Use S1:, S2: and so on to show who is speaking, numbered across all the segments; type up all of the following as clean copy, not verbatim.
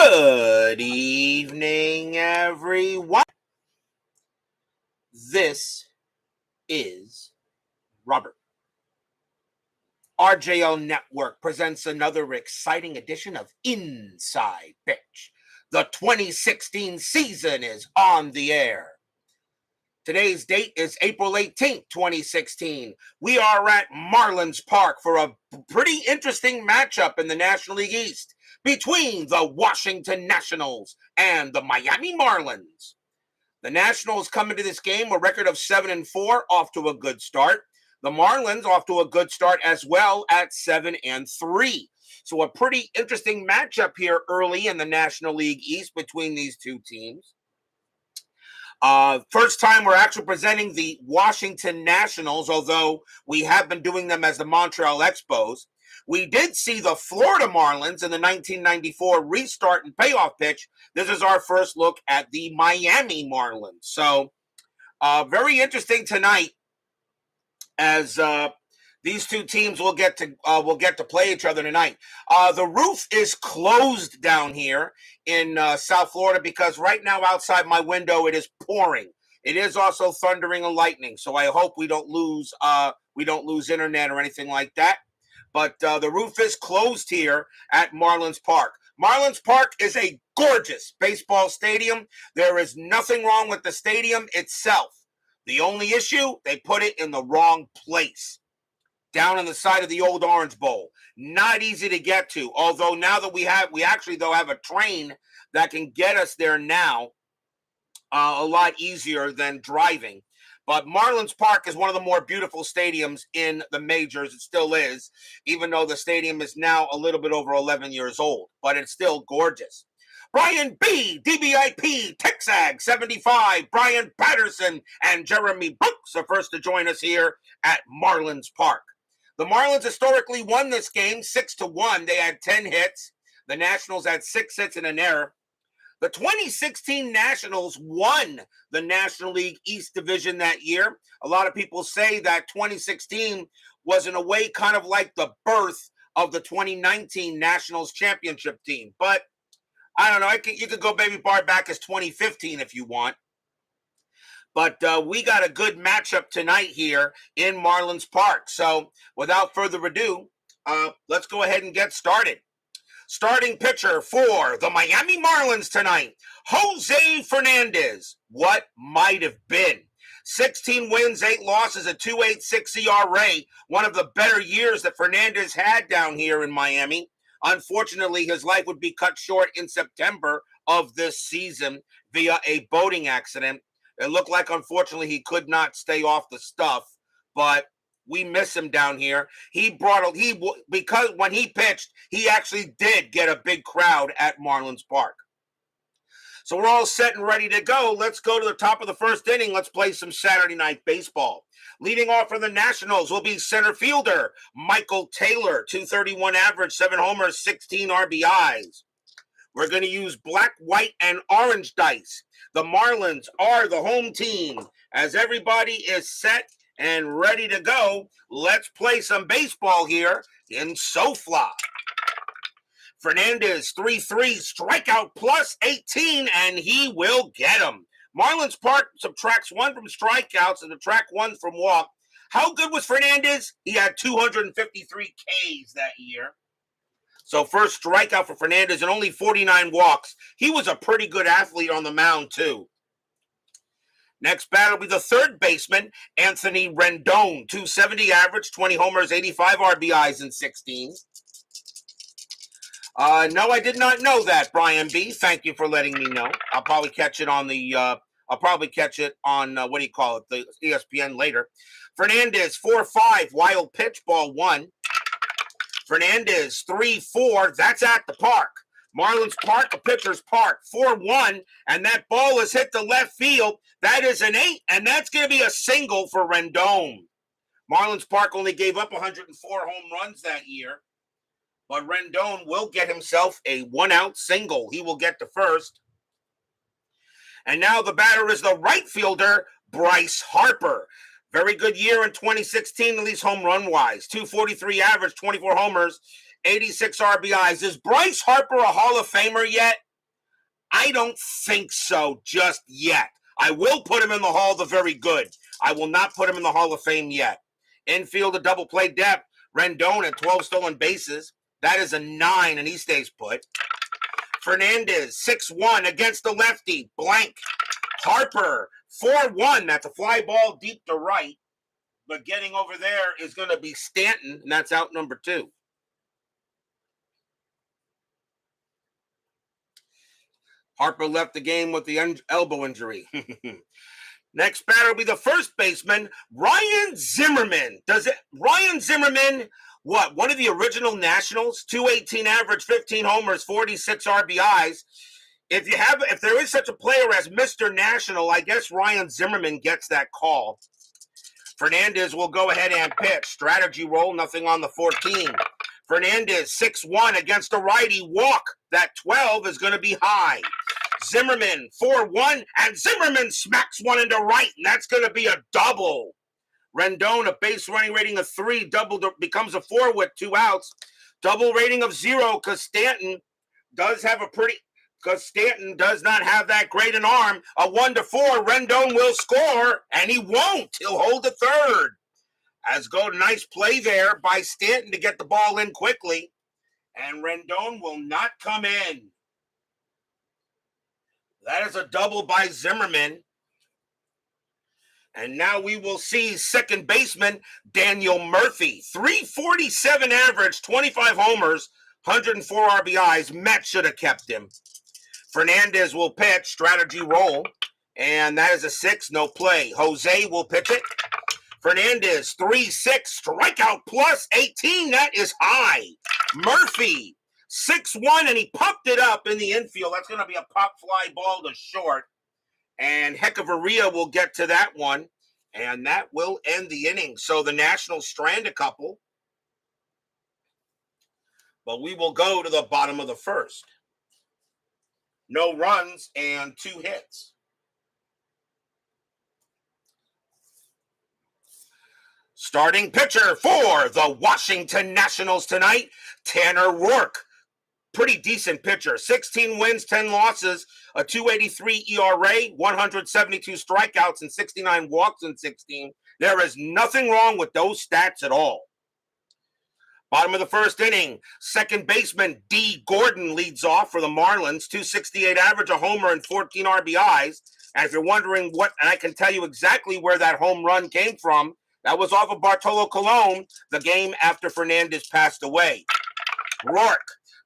S1: Good evening, everyone. This is Robert. RJO Network presents another exciting edition of Inside Pitch. The 2016 season is on the air. Today's date is April 18th, 2016. We are at Marlins Park for a pretty interesting matchup in the National League East between the Washington Nationals and the Miami Marlins. The Nationals come into this game a record of 7-4, off to a good start. The Marlins off to a good start as well at 7-3. So a pretty interesting matchup here early in the National League East between these two teams. First time we're actually presenting the Washington Nationals, although we have been doing them as the Montreal Expos. We did see the Florida Marlins in the 1994 restart and payoff pitch. This is our first look at the Miami Marlins. So very interesting tonight, as these two teams will get to play each other tonight. The roof is closed down here in South Florida because right now outside my window it is pouring. It is also thundering and lightning, so I hope we don't lose internet or anything like that. But the roof is closed here at Marlins Park. Marlins Park is a gorgeous baseball stadium. There is nothing wrong with the stadium itself. The only issue, they put it in the wrong place, down on the side of the old Orange Bowl. Not easy to get to, although now that we actually have a train that can get us there now, a lot easier than driving. But Marlins Park is one of the more beautiful stadiums in the majors. It still is, even though the stadium is now a little bit over 11 years old, but it's still gorgeous. Brian B., DBIP, Texag 75, Brian Patterson, and Jeremy Brooks are first to join us here at Marlins Park. The Marlins historically won this game 6-1. They had 10 hits. The Nationals had 6 hits and an error. The 2016 Nationals won the National League East Division that year. A lot of people say that 2016 was in a way kind of like the birth of the 2019 Nationals championship team. But I don't know. You could go baby far back as 2015 if you want. But we got a good matchup tonight here in Marlins Park. So without further ado, let's go ahead and get started. Starting pitcher for the Miami Marlins tonight, Jose Fernandez. What might have been? 16 wins, 8 losses, a 2.86 ERA. One of the better years that Fernandez had down here in Miami. Unfortunately, his life would be cut short in September of this season via a boating accident. It looked like, unfortunately, he could not stay off the stuff, but we miss him down here. Because when he pitched, he actually did get a big crowd at Marlins Park. So we're all set and ready to go. Let's go to the top of the first inning. Let's play some Saturday Night Baseball. Leading off for the Nationals will be center fielder Michael Taylor, 231 average, 7 homers, 16 RBIs. We're going to use black, white, and orange dice. The Marlins are the home team. As everybody is set and ready to go, let's play some baseball here in SoFly. Fernandez, 3-3, strikeout plus 18, and he will get him. Marlins Park subtracts 1 from strikeouts and subtract 1 from walk. How good was Fernandez? He had 253 Ks that year. So first strikeout for Fernandez and only 49 walks. He was a pretty good athlete on the mound, too. Next batter will be the third baseman, Anthony Rendon, 270 average, 20 homers, 85 RBIs in 16. No, I did not know that, Brian B. Thank you for letting me know. I'll probably catch it on the the ESPN later. Fernandez, 4-5, wild pitch, ball 1. Fernandez, 3-4, that's at the park. Marlins Park, a pitcher's park, 4-1, and that ball is hit to left field. That is an 8, and that's going to be a single for Rendon. Marlins Park only gave up 104 home runs that year, but Rendon will get himself a 1-out single. He will get to first. And now the batter is the right fielder, Bryce Harper. Very good year in 2016, at least home run-wise. 243 average, 24 homers, 86 RBIs. Is Bryce Harper a Hall of Famer yet? I don't think so just yet. I will put him in the Hall of the Very Good. I will not put him in the Hall of Fame yet. Infield, a double play depth. Rendon at 12 stolen bases. That is a 9, and he stays put. Fernandez, 6-1 against the lefty. Blank. Harper, 4-1. That's a fly ball deep to right. But getting over there is going to be Stanton, and that's out number 2. Harper left the game with the elbow injury. Next batter will be the first baseman, Ryan Zimmerman. Ryan Zimmerman, what? One of the original Nationals, 218 average, 15 homers, 46 RBIs. If there is such a player as Mr. National, I guess Ryan Zimmerman gets that call. Fernandez will go ahead and pitch. Strategy roll, nothing on the 14. Fernandez, 6-1 against a righty. Walk. That 12 is going to be high. Zimmerman, 4-1, and Zimmerman smacks one into right, and that's going to be a double. Rendon, a base running rating of 3, becomes a 4 with 2 outs. Double rating of 0 because Stanton does not have that great an arm. A 1-4, Rendon will score, and he won't. He'll hold the third. Nice play there by Stanton to get the ball in quickly, and Rendon will not come in. That is a double by Zimmerman. And now we will see second baseman Daniel Murphy. 347 average, 25 homers, 104 RBIs. Mets should have kept him. Fernandez will pitch, strategy roll. And that is a 6, no play. Jose will pitch it. Fernandez, 3-6, strikeout plus 18. That is high. Murphy, 6-1, and he popped it up in the infield. That's going to be a pop fly ball to short. And Heckavaria will get to that one. And that will end the inning. So the Nationals strand a couple. But we will go to the bottom of the first. No runs and 2 hits. Starting pitcher for the Washington Nationals tonight, Tanner Roark. Pretty decent pitcher. 16 wins, 10 losses, a 2.83 ERA, 172 strikeouts, and 69 walks in 16. There is nothing wrong with those stats at all. Bottom of the first inning, second baseman D. Gordon leads off for the Marlins, 268 average, a homer, and 14 RBIs. And if you're wondering and I can tell you exactly where that home run came from, that was off of Bartolo Colon, the game after Fernandez passed away. Roark,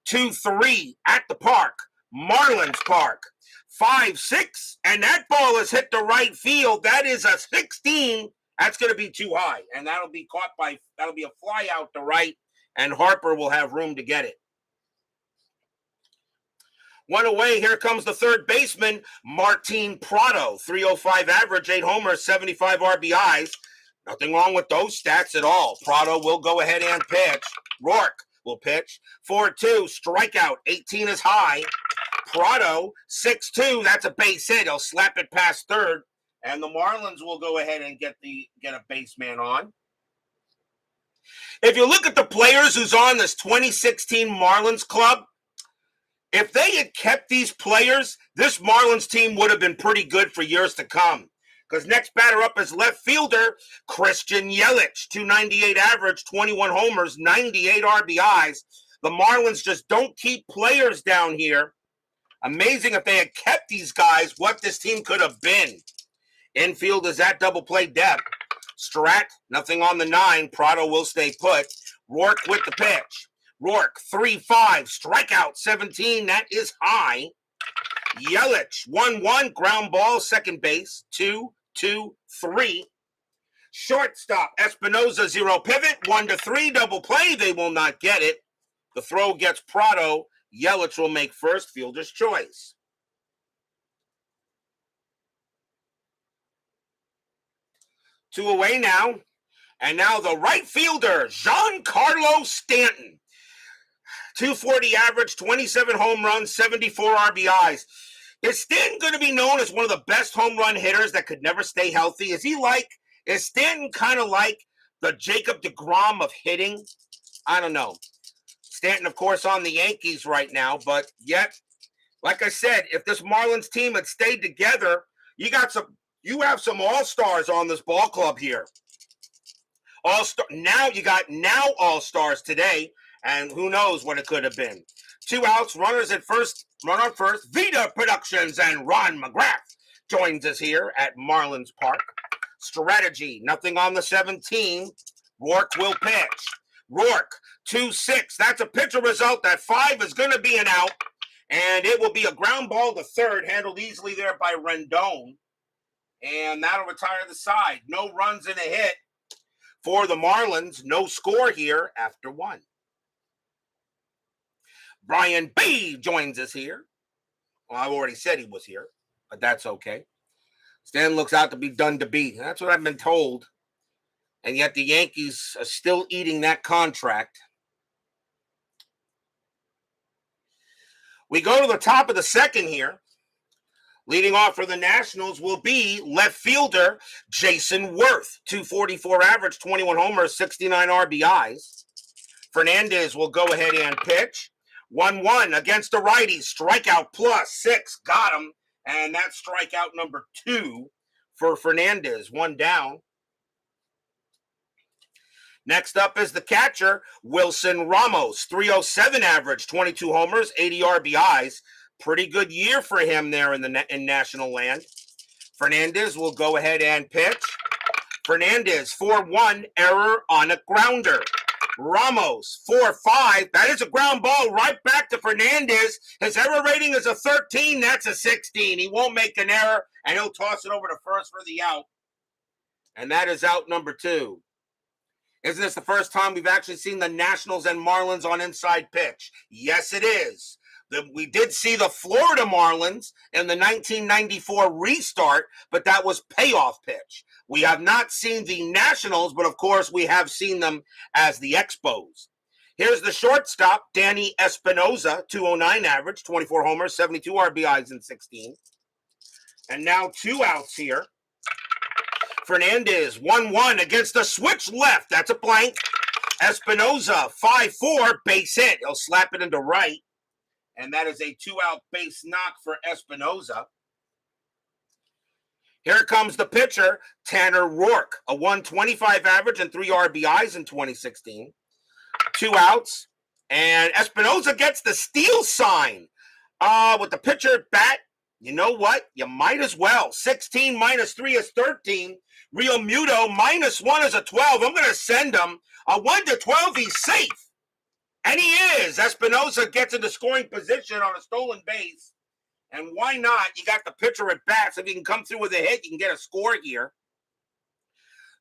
S1: 2-3 at the park, Marlins Park, 5-6, and that ball is hit to right field. That is a 16. That's going to be too high, and that'll be a fly out to right, and Harper will have room to get it. One away, here comes the third baseman, Martin Prado, 305 average, 8 homers, 75 RBIs. Nothing wrong with those stats at all. Prado will go ahead and pitch. Roark will pitch. 4-2, strikeout, 18 is high. Prado, 6-2, that's a base hit. He'll slap it past third. And the Marlins will go ahead and get a base man on. If you look at the players who's on this 2016 Marlins club, if they had kept these players, this Marlins team would have been pretty good for years to come. Because next batter up is left fielder Christian Yelich, 298 average, 21 homers, 98 RBIs. The Marlins just don't keep players down here. Amazing if they had kept these guys, what this team could have been. Infield is at double play depth. Strat, nothing on the 9. Prado will stay put. Roark with the pitch. Roark, 3-5, strikeout, 17. That is high. Yelich, 1-1, ground ball, second base, 2-2-3. Shortstop, Espinoza, 0 pivot, 1-3, double play. They will not get it. The throw gets Prado. Yelich will make first, fielder's choice. Two away now. And now the right fielder, Giancarlo Stanton. 240 average, 27 home runs, 74 RBIs. Is Stanton going to be known as one of the best home run hitters that could never stay healthy? Is Stanton kind of like the Jacob deGrom of hitting? I don't know. Stanton, of course, on the Yankees right now, but yet Like I said, if this Marlins team had stayed together, you have some all-stars on this ball club here. All-star now you got all-stars today, and who knows what it could have been. 2 outs, runners at first, run on first. Vita Productions and Ron McGrath joins us here at Marlins Park. Strategy, nothing on the 17. Roark will pitch. Roark, 2-6. That's a pitcher result. That 5 is going to be an out, and it will be a ground ball to third, handled easily there by Rendon. And that'll retire the side. No runs and a hit for the Marlins. No score here after 1. Brian B. joins us here. Well, I've already said he was here, but that's okay. Stan looks out to be done to beat. That's what I've been told. And yet the Yankees are still eating that contract. We go to the top of the second here. Leading off for the Nationals will be left fielder Jason Worth, 244 average, 21 homers, 69 RBIs. Fernandez will go ahead and pitch. 1-1 against the righty, strikeout +6, got him. And that's strikeout number 2 for Fernandez, 1 down. Next up is the catcher, Wilson Ramos, 307 average, 22 homers, 80 RBIs. Pretty good year for him there in National Land. Fernandez will go ahead and pitch. Fernandez, 4-1, error on a grounder. Ramos, 4-5. That is a ground ball right back to Fernandez. His error rating is a 13. That's a 16. He won't make an error, and he'll toss it over to first for the out. And that is out number 2. Isn't this the first time we've actually seen the Nationals and Marlins on inside pitch? Yes, it is. We did see the Florida Marlins in the 1994 restart, but that was payoff pitch. We have not seen the Nationals, but of course we have seen them as the Expos. Here's the shortstop, Danny Espinosa, 209 average, 24 homers, 72 RBIs in 16. And now 2 outs here. Fernandez, 1-1 against the switch left. That's a blank. Espinosa, 5-4, base hit. He'll slap it into right. And that is a 2-out base knock for Espinosa. Here comes the pitcher, Tanner Roark, a 125 average and 3 RBIs in 2016. 2 outs. And Espinosa gets the steal sign. With the pitcher at bat, you know what? You might as well. 16 minus 3 is 13. Real Muto minus 1 is a 12. I'm going to send him a 1 to 12. He's safe. And he is. Espinosa gets into scoring position on a stolen base. And why not? You got the pitcher at bat. So if you can come through with a hit, you can get a score here.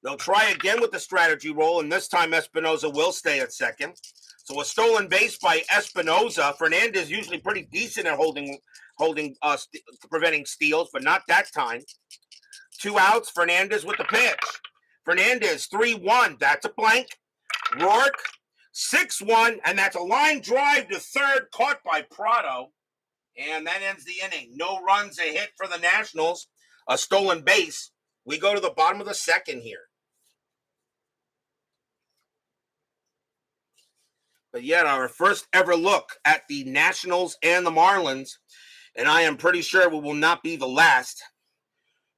S1: They'll try again with the strategy roll, and this time Espinosa will stay at second. So a stolen base by Espinosa. Fernandez usually pretty decent at preventing steals, but not that time. 2 outs, Fernandez with the pitch. Fernandez, 3-1. That's a blank. Roark, 6-1, and that's a line drive to third, caught by Prado. And that ends the inning. No runs, a hit for the Nationals. A stolen base. We go to the bottom of the second here. But yet our first ever look at the Nationals and the Marlins. And I am pretty sure we will not be the last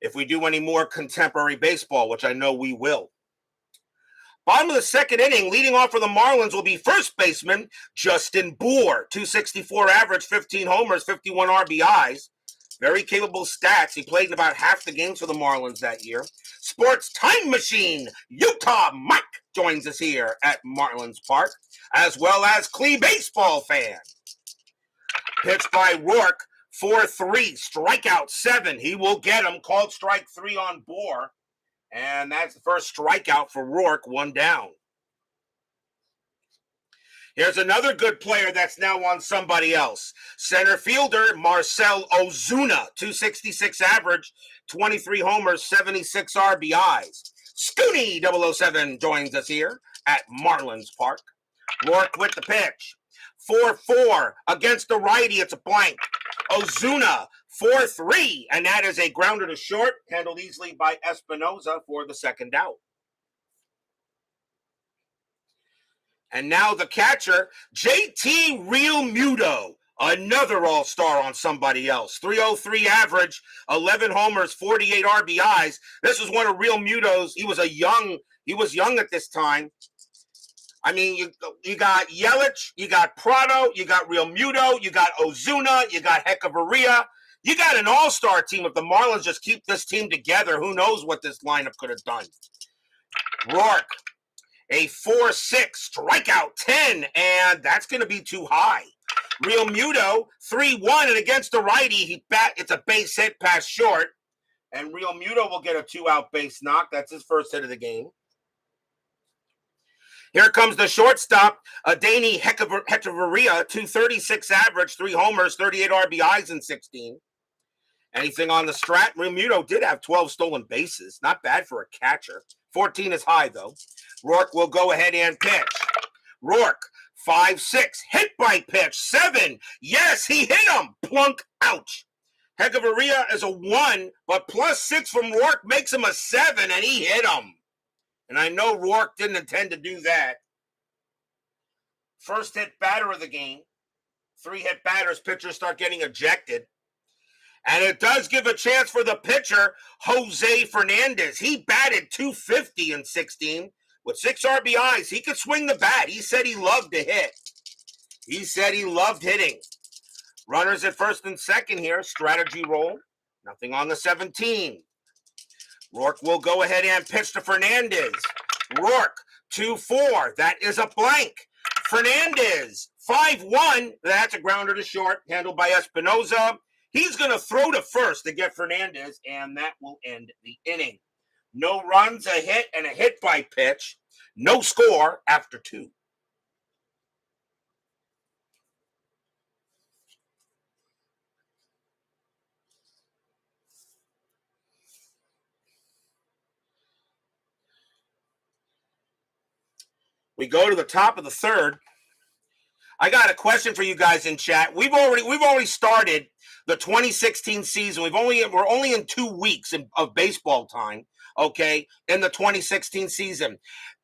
S1: if we do any more contemporary baseball, which I know we will. Bottom of the second inning, leading off for the Marlins will be first baseman Justin Bour, 264 average, 15 homers, 51 RBIs. Very capable stats. He played in about half the games for the Marlins that year. Sports Time Machine, Utah Mike joins us here at Marlins Park, as well as Clee Baseball fan. Pitch by Roark, 4-3, strikeout 7. He will get him. Called strike 3 on Bour. And that's the first strikeout for Roark, 1 down. Here's another good player that's now on somebody else. Center fielder Marcell Ozuna, 266 average, 23 homers, 76 RBIs. Scooney 007 joins us here at Marlins Park. Roark with the pitch. 4-4 against the righty. It's a blank. Ozuna, 4-3, and that is a grounder to short, handled easily by Espinosa for the second out. And now the catcher, JT Real Muto, Another all-star on somebody else. 303 average, 11 homers, 48 RBIs. This was one of Real Muto's. He was young at this time. I mean, you got Yelich, you got Prado, you got Real Muto, you got Ozuna, you got Hechavarria. You got an all-star team. If the Marlins just keep this team together, who knows what this lineup could have done. Roark, a 4-6, strikeout 10, and that's going to be too high. Real Muto, 3-1, and against the righty, it's a base hit past short, and Real Muto will get a 2-out base knock. That's his first hit of the game. Here comes the shortstop, Adeiny Hechavarria, 236 average, 3 homers, 38 RBIs in 16. Anything on the strat? Real Muto did have 12 stolen bases. Not bad for a catcher. 14 is high, though. Roark will go ahead and pitch. Roark, 5-6, hit by pitch, 7. Yes, he hit him. Plunk, ouch. Hechavarria is a 1, but +6 from Roark makes him a 7, and he hit him. And I know Roark didn't intend to do that. First hit batter of the game. 3 hit batters, pitchers start getting ejected. And it does give a chance for the pitcher, Jose Fernandez. He batted .250 in 16 with 6 RBIs. He could swing the bat. He said he loved to hit. He said he loved hitting. Runners at first and second here. Strategy roll. Nothing on the 17. Roark will go ahead and pitch to Fernandez. Roark, 2-4. That is a blank. Fernandez, 5-1. That's a grounder to short, handled by Espinoza. He's going to throw to first to get Fernandez, and that will end the inning. No runs, a hit, and a hit by pitch. No score after 2. We go to the top of the third. I got a question for you guys in chat. We've already started the 2016 season. We're only in 2 weeks of baseball time, okay, in the 2016 season.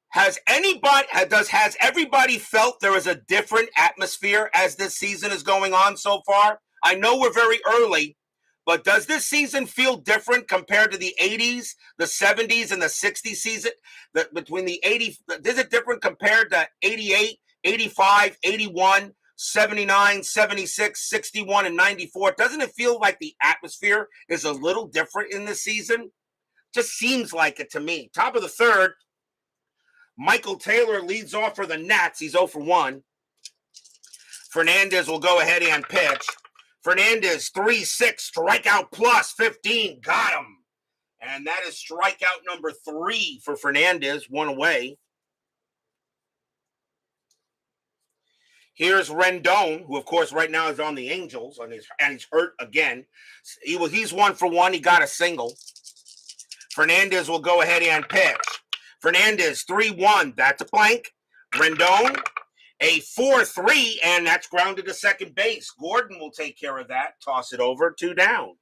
S1: Has everybody felt there is a different atmosphere as this season is going on so far? I know we're very early, but does this season feel different compared to the 80s, the 70s, and the 60s season? Is it different compared to 88, 85, 81, 79, 76, 61, and 94? Doesn't it feel like the atmosphere is a little different in this season? Just seems like it to me. Top of the third, Michael Taylor leads off for the Nats. He's 0 for 1. Fernandez will go ahead and pitch. Fernandez, 3-6, strikeout plus 15. Got him. And that is strikeout number 3 for Fernandez, 1 away. Here's Rendon, who, of course, right now is on the Angels, and he's hurt again. He's 1 for 1. He got a single. Fernandez will go ahead and pitch. Fernandez, 3-1. That's a blank. Rendon, a 4-3, and that's grounded to second base. Gordon will take care of that. Toss it over. 2 down.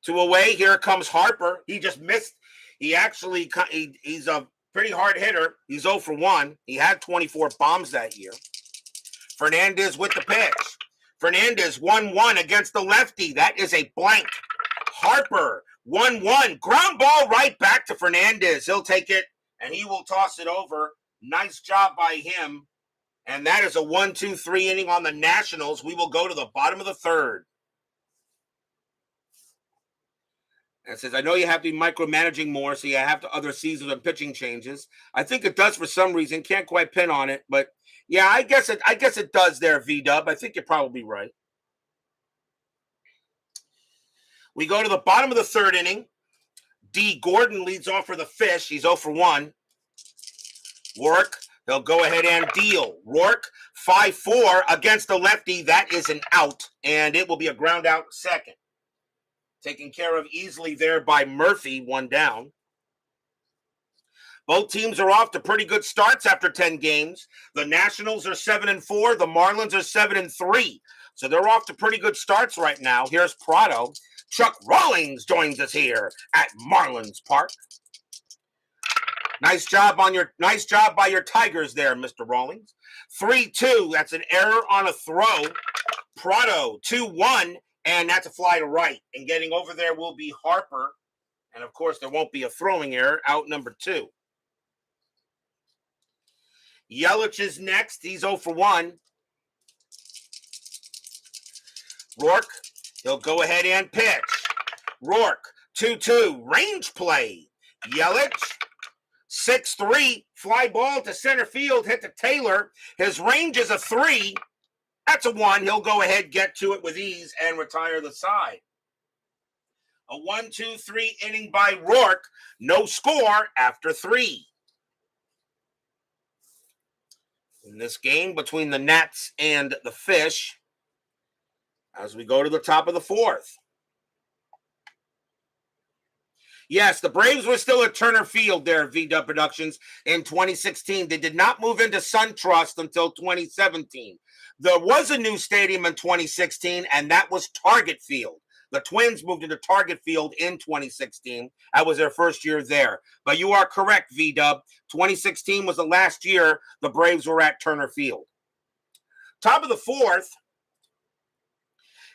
S1: 2 away. Here comes Harper. He just missed. He's a pretty hard hitter. He's 0 for 1. He had 24 bombs that year. Fernandez with the pitch. Fernandez 1-1 against the lefty. That is a blank. Harper 1-1. Ground ball right back to Fernandez. He'll take it, and he will toss it over. Nice job by him. And that is a 1-2-3 inning on the Nationals. We will go to the bottom of the third. And it says, I know you have to be micromanaging more, so you have to other seasons and pitching changes. I think it does for some reason. Can't quite pin on it, but yeah, I guess it does there, V-Dub. I think you're probably right. We go to the bottom of the third inning. D. Gordon leads off for the Fish. He's 0 for 1. Roark, they'll go ahead and deal. Roark, 5-4 against the lefty. That is an out, and it will be a ground out second. Taken care of easily there by Murphy, 1 down. Both teams are off to pretty good starts after 10 games. The Nationals are 7-4. The Marlins are 7-3. So they're off to pretty good starts right now. Here's Prado. Chuck Rawlings joins us here at Marlins Park. Nice job by your Tigers there, Mr. Rawlings. 3-2. That's an error on a throw. Prado 2-1, and that's a fly to right. And getting over there will be Harper. And of course, there won't be a throwing error. Out number 2. Yelich is next. He's 0 for 1. Roark, he'll go ahead and pitch. Roark, 2-2, range play. Yelich, 6-3, fly ball to center field, hit to Taylor. His range is a 3. That's a 1. He'll go ahead, get to it with ease, and retire the side. A 1-2-3 inning by Roark. No score after 3. In this game between the Nats and the Fish, as we go to the top of the 4th. Yes, the Braves were still at Turner Field there, VW Productions, in 2016. They did not move into SunTrust until 2017. There was a new stadium in 2016, and that was Target Field. The Twins moved into Target Field in 2016. That was their first year there. But you are correct, VW. 2016 was the last year the Braves were at Turner Field. Top of the 4th.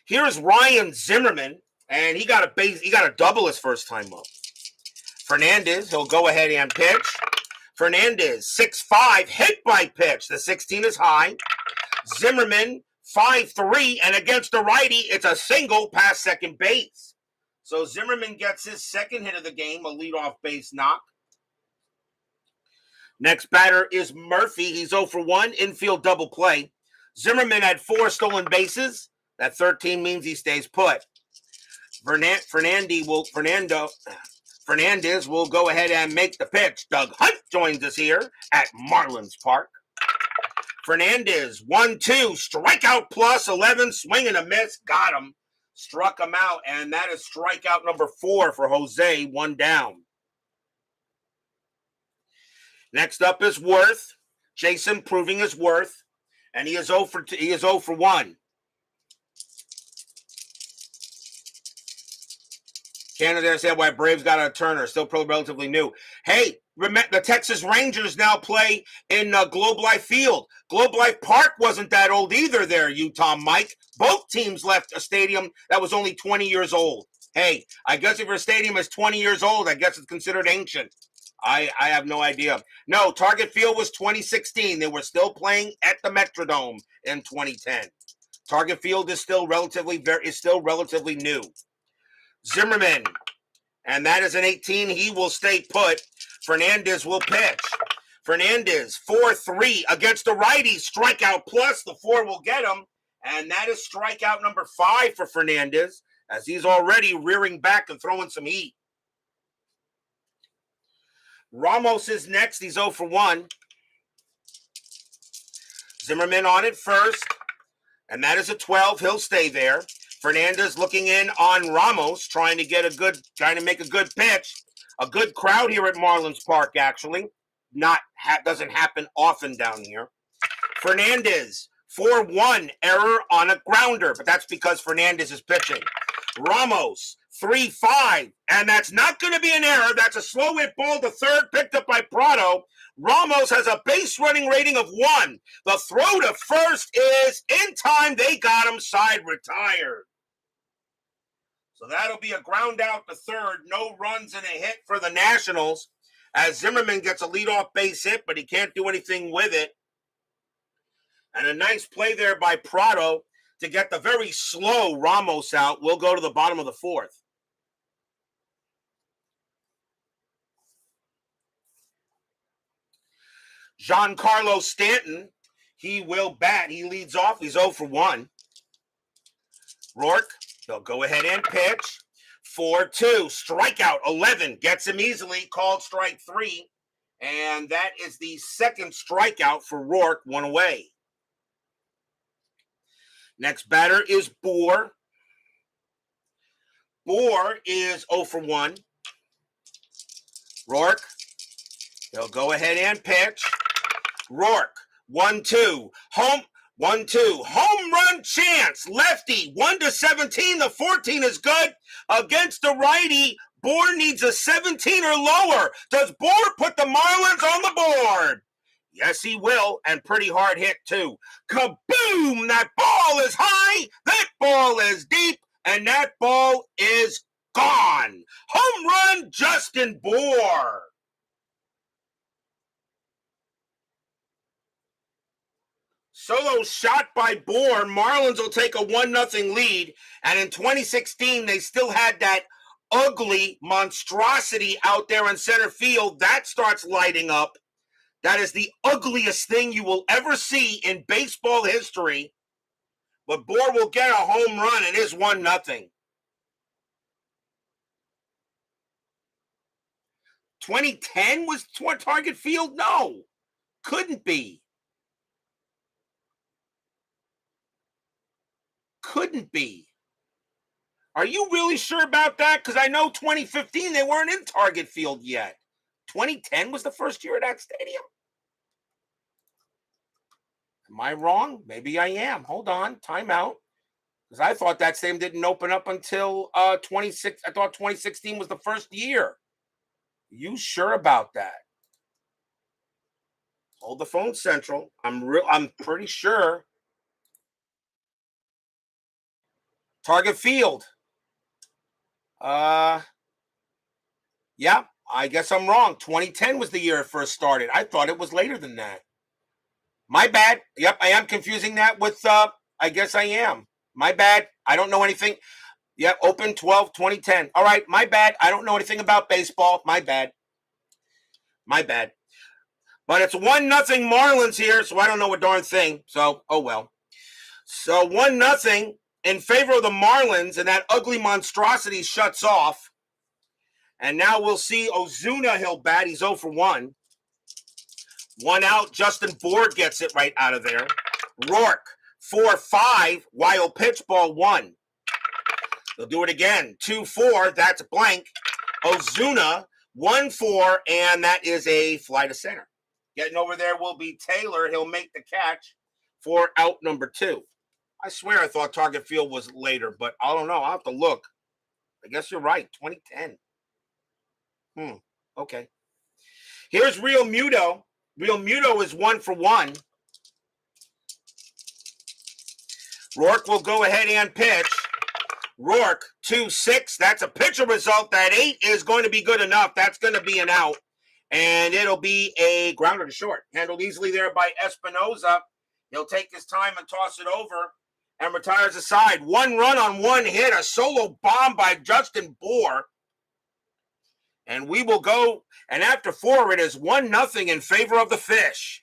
S1: Here's Ryan Zimmerman, and he got a double his first time up. Fernandez, he'll go ahead and pitch. Fernandez, 6-5, hit by pitch. The 16 is high. Zimmerman, 5-3, and against the righty, it's a single past second base. So Zimmerman gets his second hit of the game, a leadoff base knock. Next batter is Murphy. He's 0 for 1, infield double play. Zimmerman had 4 stolen bases. That 13 means he stays put. Fernandez will go ahead and make the pitch. Doug Hunt joins us here at Marlins Park. Fernandez, 1-2, strikeout plus 11, swing and a miss, got him. Struck him out, and that is strikeout number 4 for Jose, 1 down. Next up is Worth. Jason proving his worth, and he is 0 for 1. Canada said why Braves got a Turner, still relatively new. Hey, remember the Texas Rangers now play in Globe Life Field. Globe Life Park wasn't that old either there, Utah Mike. Both teams left a stadium that was only 20 years old. Hey, I guess if your stadium is 20 years old, I guess it's considered ancient. I have no idea. No, Target Field was 2016. They were still playing at the Metrodome in 2010. Target Field is still relatively new. Zimmerman, and that is an 18. He will stay put. Fernandez will pitch. Fernandez, 4-3 against the righty. Strikeout plus. The 4 will get him. And that is strikeout number 5 for Fernandez, as he's already rearing back and throwing some heat. Ramos is next. He's 0 for 1. Zimmerman on it first. And that is a 12. He'll stay there. Fernandez looking in on Ramos, trying to make a good pitch. A good crowd here at Marlins Park, actually. Doesn't happen often down here. Fernandez, 4-1, error on a grounder, but that's because Fernandez is pitching. Ramos, 3-5, and that's not going to be an error. That's a slow hit ball to third, picked up by Prado. Ramos has a base running rating of 1. The throw to first is in time. They got him, side retired. So that'll be a ground out to third. No runs and a hit for the Nationals, as Zimmerman gets a leadoff base hit, but he can't do anything with it. And a nice play there by Prado to get the very slow Ramos out. We'll go to the bottom of the 4th. Giancarlo Stanton, he will bat. He leads off. He's 0 for 1. Roark, they'll go ahead and pitch. 4-2, strikeout 11, gets him easily, called strike 3. And that is the second strikeout for Roark, 1 away. Next batter is Boer. Boer is 0 for 1. Roark, they'll go ahead and pitch. Roark, 1-2, home 1-2, home run chance, lefty, 1-17, the 14 is good against the righty. Bohr needs a 17 or lower. Does Bohr put the Marlins on the board? Yes, he will, and pretty hard hit, too. Kaboom! That ball is high, that ball is deep, and that ball is gone. Home run, Justin Bohr. Solo shot by Bohr. Marlins will take a 1-0 lead, and in 2016, they still had that ugly monstrosity out there in center field. That starts lighting up. That is the ugliest thing you will ever see in baseball history. But Bohr will get a home run. It is 1-0. 2010 was Target Field? No, couldn't be. Couldn't be. Are you really sure about that? Because I know 2015 they weren't in Target Field yet. 2010 was the first year at that stadium. Am I wrong? Maybe I am. Hold on. Time out. Because I thought that stadium didn't open up until 26. I thought 2016 was the first year. You sure about that? Hold the phone, Central. I'm pretty sure. Target Field. Yeah, I guess I'm wrong. 2010 was the year it first started. I thought it was later than that. My bad. Yep, I am confusing that with, I guess I am. My bad. I don't know anything. Yep, open 12-2010. All right, my bad. I don't know anything about baseball. My bad. My bad. But it's 1-0 Marlins here, so I don't know a darn thing. So, oh well. So 1-0 in favor of the Marlins, and that ugly monstrosity shuts off. And now we'll see Ozuna. He'll bat. He's 0 for 1. 1 out. Justin Bohr gets it right out of there. Roark, 4-5. Wild pitch, ball 1. They'll do it again. 2-4. That's blank. Ozuna, 1-4, and that is a fly to center. Getting over there will be Taylor. He'll make the catch for out number 2. I swear I thought Target Field was later, but I don't know. I'll have to look. I guess you're right. 2010. Okay. Here's Real Muto. Real Muto is 1 for 1. Roark will go ahead and pitch. Roark, 2-6. That's a pitcher result. That 8 is going to be good enough. That's going to be an out. And it'll be a grounder to short. Handled easily there by Espinoza. He'll take his time and toss it over and retires aside. 1 run on 1 hit. A solo bomb by Justin Bohr. And we will go, and after 4, it is 1-0 in favor of the Fish.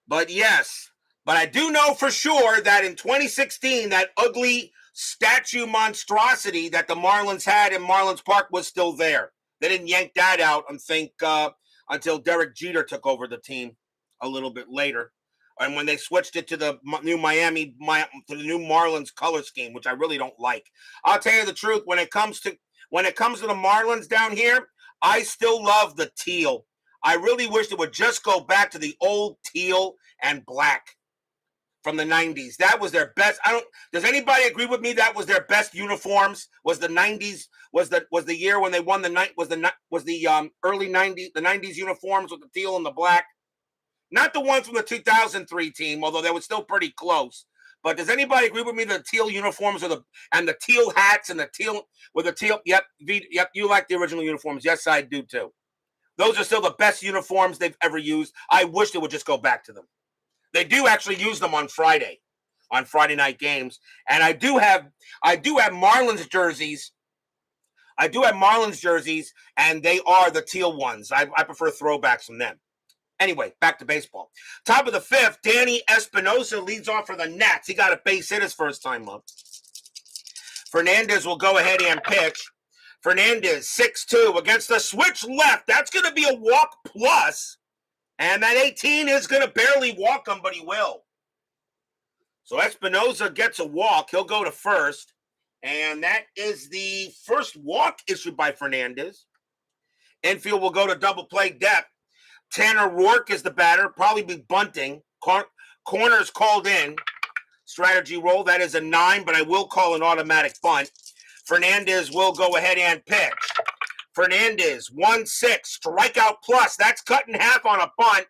S1: But yes, but I do know for sure that in 2016, that ugly statue monstrosity that the Marlins had in Marlins Park was still there. They didn't yank that out, I think, until Derek Jeter took over the team a little bit later. And when they switched it to the new to the new Marlins color scheme, which I really don't like. I'll tell you the truth, when it comes to the Marlins down here, I still love the teal. I really wish it would just go back to the old teal and black from the 90s. That was their best. Does anybody agree with me that was their best uniforms? Was the 90s was the year when they won the night was the early 90s, the 90s uniforms with the teal and the black? Not the ones from the 2003 team, although they were still pretty close. But does anybody agree with me that the teal uniforms and the teal hats and the teal with the teal? Yep, you like the original uniforms. Yes, I do too. Those are still the best uniforms they've ever used. I wish they would just go back to them. They do actually use them on Friday night games. And I do have Marlins jerseys. I do have Marlins jerseys, and they are the teal ones. I prefer throwbacks from them. Anyway, back to baseball. Top of the 5th, Danny Espinosa leads off for the Nats. He got a base hit his first time up. Fernandez will go ahead and pitch. Fernandez, 6-2 against the switch left. That's going to be a walk plus. And that 18 is going to barely walk him, but he will. So Espinosa gets a walk. He'll go to first. And that is the first walk issued by Fernandez. Infield will go to double play depth. Tanner Roark is the batter, probably be bunting. Corners called in. Strategy roll, that is a 9, but I will call an automatic bunt. Fernandez will go ahead and pitch. Fernandez, 1-6, strikeout plus. That's cut in half on a bunt.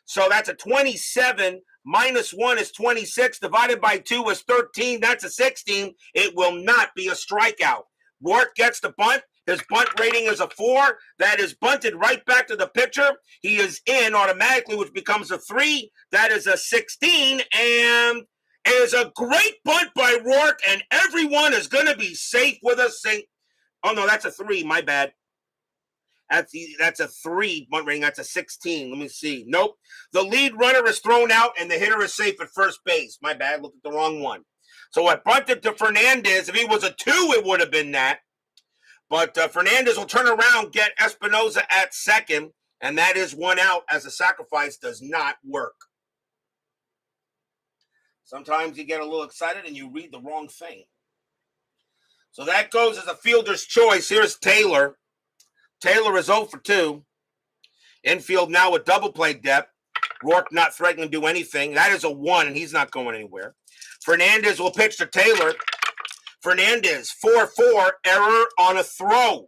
S1: So that's a 27. Minus 1 is 26. Divided by 2 is 13. That's a 16. It will not be a strikeout. Roark gets the bunt. His bunt rating is a 4. That is bunted right back to the pitcher. He is in automatically, which becomes a 3. That is a 16. And it is a great bunt by Roark. And everyone is going to be safe with us. Oh, no, that's a 3. My bad. That's a 3 bunt rating. That's a 16. Let me see. Nope. The lead runner is thrown out, and the hitter is safe at first base. My bad. Looked at the wrong one. So I bunted to Fernandez. If he was a 2, it would have been that. But Fernandez will turn around, get Espinoza at second, and that is 1 out, as a sacrifice does not work. Sometimes you get a little excited and you read the wrong thing. So that goes as a fielder's choice. Here's Taylor. Taylor is 0 for 2. Infield now with double play depth. Roark not threatening to do anything. That is a 1, and he's not going anywhere. Fernandez will pitch to Taylor. Fernandez, 4-4, error on a throw.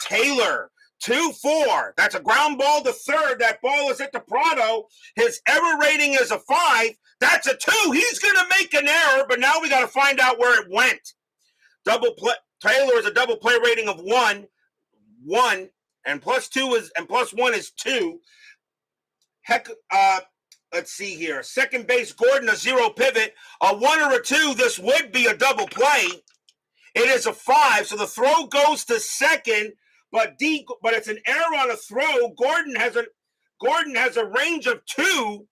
S1: Taylor, 2-4. That's a ground ball to third. That ball is hit to Prado. His error rating is a 5. That's a 2. He's going to make an error, but now we got to find out where it went. Double play. Taylor is a double play rating of 1, and plus 1 is 2. Heck, let's see here. Second base, Gordon, a 0 pivot. A 1 or a 2, this would be a double play. It is a 5, so the throw goes to second, but it's an error on a throw. Gordon has a range of 2.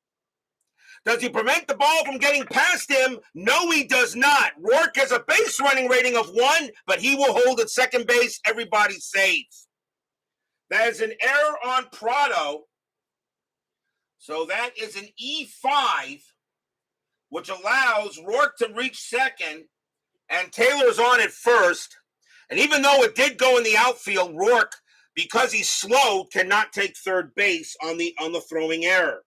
S1: Does he prevent the ball from getting past him? No, he does not. Roark has a base running rating of 1, but he will hold at second base. Everybody's safe. That is an error on Prado. So that is an E5, which allows Roark to reach second, and Taylor's on at first. And even though it did go in the outfield, Roark, because he's slow, cannot take third base on the throwing error.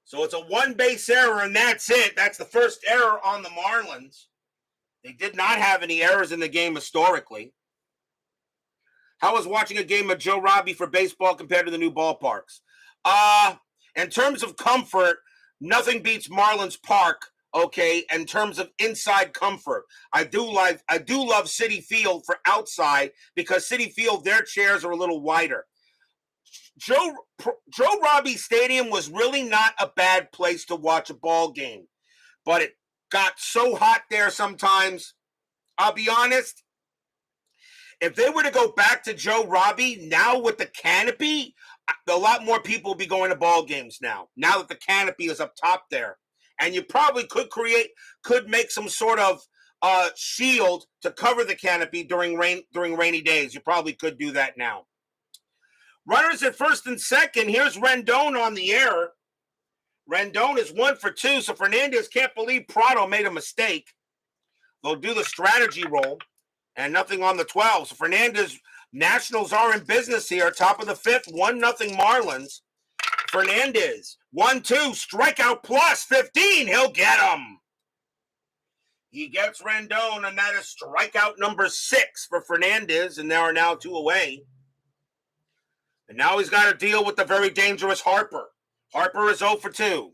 S1: So it's a 1 base error, and that's it. That's the first error on the Marlins. They did not have any errors in the game historically. How was watching a game of Joe Robbie for baseball compared to the new ballparks? In terms of comfort, nothing beats Marlins Park. Okay, in terms of inside comfort, I do love Citi Field for outside, because Citi Field, their chairs are a little wider. Joe Robbie Stadium was really not a bad place to watch a ball game, but it got so hot there sometimes. I'll be honest. If they were to go back to Joe Robbie now with the canopy, a lot more people will be going to ball games now that the canopy is up top there. And you probably could make some sort of shield to cover the canopy during rainy days. You probably could do that now. Runners at first and second. Here's Rendon on the error. Rendon is 1 for 2, so Fernandez can't believe Prado made a mistake. They'll do the strategy roll, and nothing on the 12. So Fernandez, Nationals are in business here. Top of the 5th, 1-0 Marlins. Fernandez, 1-2, strikeout plus 15. He'll get him. He gets Rendon, and that is strikeout number 6 for Fernandez, and there are now 2 away. And now he's got to deal with the very dangerous Harper. Harper is 0 for 2.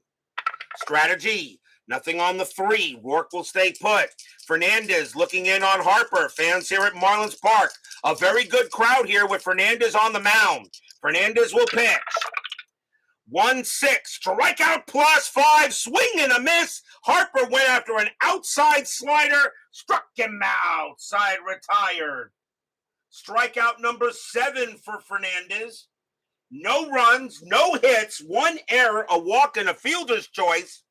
S1: Strategy, nothing on the 3. Roark will stay put. Fernandez looking in on Harper. Fans here at Marlins Park. A very good crowd here with Fernandez on the mound. Fernandez will pitch. 1-6, strikeout plus 5, swing and a miss. Harper went after an outside slider, struck him outside, retired. Strikeout number 7 for Fernandez. No runs, no hits, 1 error, a walk, and a fielder's choice.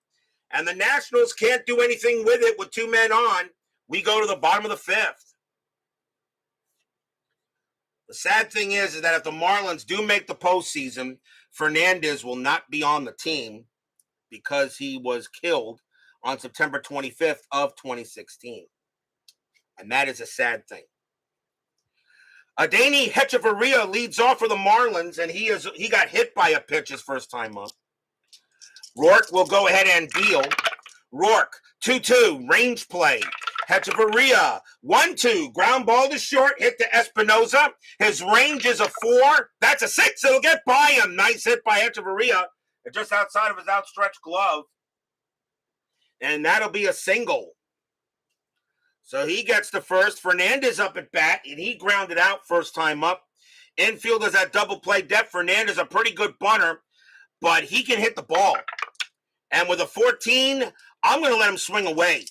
S1: And the Nationals can't do anything with it with 2 men on. We go to the bottom of the 5th. The sad thing is that if the Marlins do make the postseason, Fernandez will not be on the team because he was killed on September 25th of 2016. And that is a sad thing. Adeiny Hechavarria leads off for the Marlins, and he got hit by a pitch his first time up. Roark will go ahead and deal. Roark, 2-2, range play. Hechavarria, 1-2, ground ball to short, hit to Espinosa. His range is a 4. That's a 6. It'll get by him. Nice hit by Hechavarria, just outside of his outstretched glove. And that'll be a single. So he gets the first. Fernandez up at bat, and he grounded out first time up. Infield is at double play depth. Fernandez a pretty good bunter, but he can hit the ball. And with a 14, I'm going to let him swing away.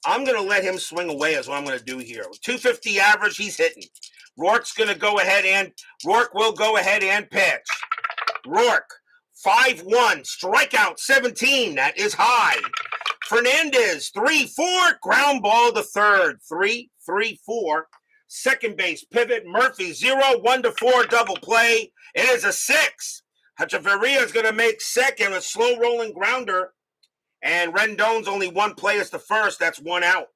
S1: I'm going to let him swing away is what I'm going to do here. 250 average, he's hitting. Roark will go ahead and pitch. Roark, 5-1, strikeout 17. That is high. Fernandez, 3-4, ground ball to third. 3-3-4. Second base pivot. Murphy, 0-1-4, double play. It is a 6. Hechavarria is going to make second, a slow rolling grounder. And Rendon's only one play as the first. That's 1 out.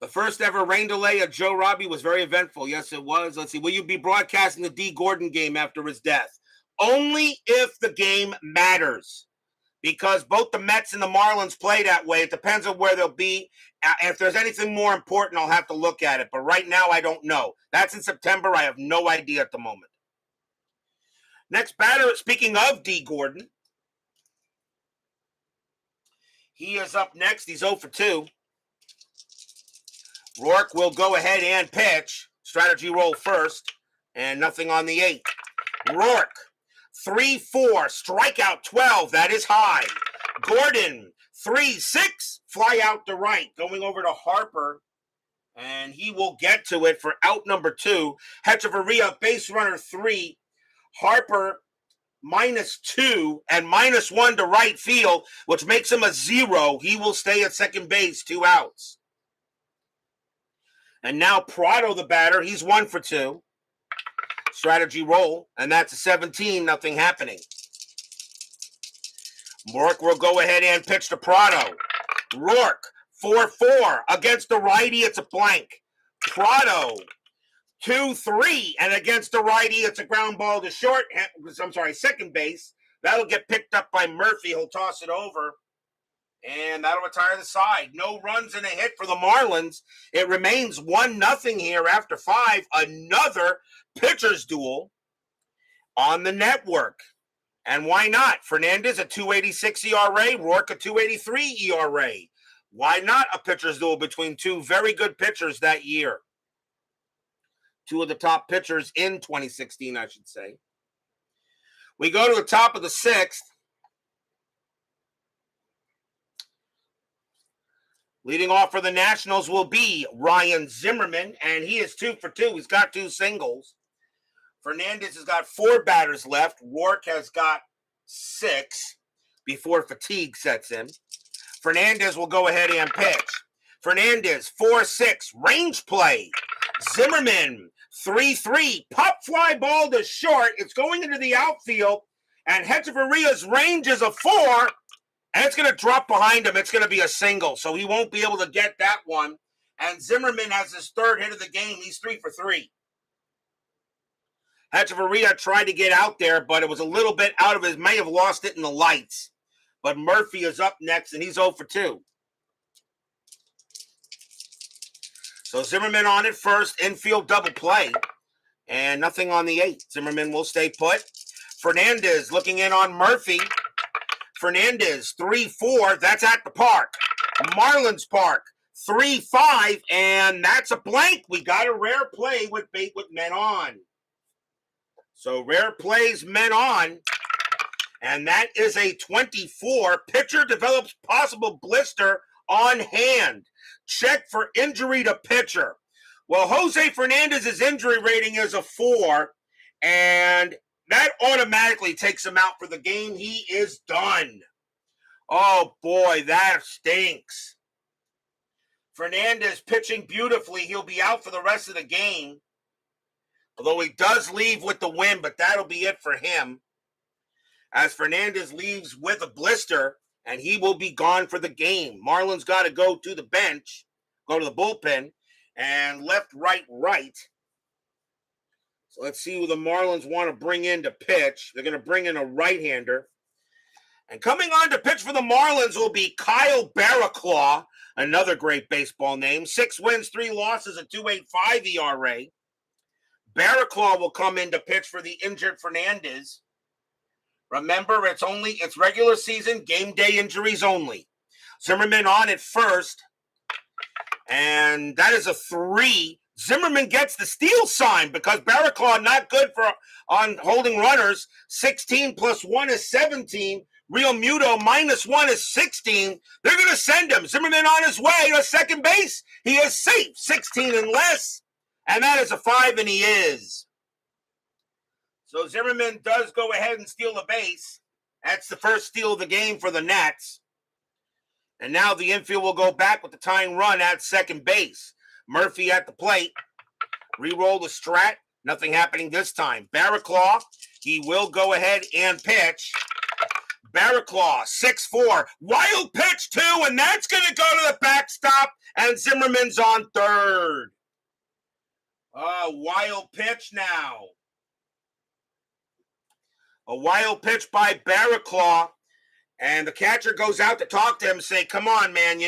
S1: The first ever rain delay at Joe Robbie was very eventful. Yes, it was. Let's see. Will you be broadcasting the D. Gordon game after his death? Only if the game matters. Because both the Mets and the Marlins play that way. It depends on where they'll be. If there's anything more important, I'll have to look at it. But right now, I don't know. That's in September. I have no idea at the moment. Next batter, speaking of D. Gordon, he is up next. He's 0-2. Roark will go ahead and pitch. Strategy roll first, and nothing on the 8. Roark, 3-4, strikeout 12. That is high. Gordon, 3-6, fly out to right. Going over to Harper, and he will get to it for out number 2. Hechavarria, base runner 3. Harper, -2 and -1 to right field, which makes him a 0. He will stay at second base, 2 outs. And now Prado, the batter, he's 1-2. Strategy roll, and that's a 17, nothing happening. Roark will go ahead and pitch to Prado. Roark, 4-4. Against the righty, it's a blank. Prado, 2-3, and against the righty, it's a ground ball to short. Second base. That'll get picked up by Murphy. He'll toss it over, and that'll retire the side. No runs and a hit for the Marlins. It remains 1-0 here after 5. Another pitcher's duel on the network. And why not? Fernandez a 2.86 ERA, Roark a 2.83 ERA. Why not a pitcher's duel between two very good pitchers that year? Two of the top pitchers in 2016, I should say. We go to the top of the 6th. Leading off for the Nationals will be Ryan Zimmerman, and he is 2-2. He's got 2 singles. Fernandez has got 4 batters left. Roark has got 6 before fatigue sets in. Fernandez will go ahead and pitch. Fernandez, 4-6, range play. Zimmerman, 3-3, pop fly ball to short. It's going into the outfield, and Hechavarria's range is a 4, and it's going to drop behind him. It's going to be a single, so he won't be able to get that one. And Zimmerman has his 3rd hit of the game. He's 3-3. Hechavarria tried to get out there, but it was a little bit out of his, may have lost it in the lights. But Murphy is up next, and he's 0-2. So Zimmerman on it first, infield double play, and nothing on the 8. Zimmerman will stay put. Fernandez looking in on Murphy. Fernandez, 3-4, that's at the park. Marlins Park, 3-5, and that's a blank. We got a rare play with men on. So rare plays, men on, and that is a 24. Pitcher develops possible blister on hand. Check for injury to pitcher. Well, Jose Fernandez's injury rating is a 4, and that automatically takes him out for the game. He is done. Oh, boy, that stinks. Fernandez pitching beautifully. He'll be out for the rest of the game. Although he does leave with the win, but that'll be it for him. As Fernandez leaves with a blister, and he will be gone for the game. Marlins got to go to the bench, go to the bullpen, and left, right. So let's see who the Marlins want to bring in to pitch. They're going to bring in a right-hander. And coming on to pitch for the Marlins will be Kyle Barraclaw, another great baseball name. 6 wins, 3 losses, a 2.85 ERA. Barraclaw will come in to pitch for the injured Fernandez. Remember, it's regular season, game day injuries only. Zimmerman on at first, and that is a 3. Zimmerman gets the steal sign because Barraclaw not good on holding runners. 16 plus 1 is 17. Real Muto minus 1 is 16. They're going to send him. Zimmerman on his way to second base. He is safe. 16 and less. And that is a 5, and he is. So Zimmerman does go ahead and steal the base. That's the first steal of the game for the Nats. And now the infield will go back with the tying run at second base. Murphy at the plate. Re-roll the strat. Nothing happening this time. Barraclaw, he will go ahead and pitch. Barraclaw, 6-4. Wild pitch, too, and that's going to go to the backstop, and Zimmerman's on third. Wild pitch now. A wild pitch by Barraclaw, and the catcher goes out to talk to him and say, come on, man,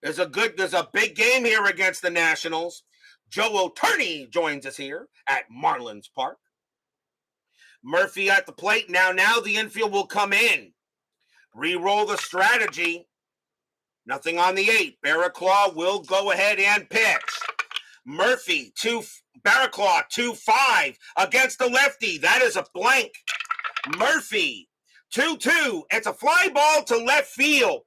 S1: there's a big game here against the Nationals. Joe Oterney joins us here at Marlins Park. Murphy at the plate. Now the infield will come in. Re-roll the strategy. Nothing on the 8. Barraclaw will go ahead and pitch. Murphy, Barraclaw, 2-5 against the lefty. That is a blank. Murphy, 2-2. It's a fly ball to left field.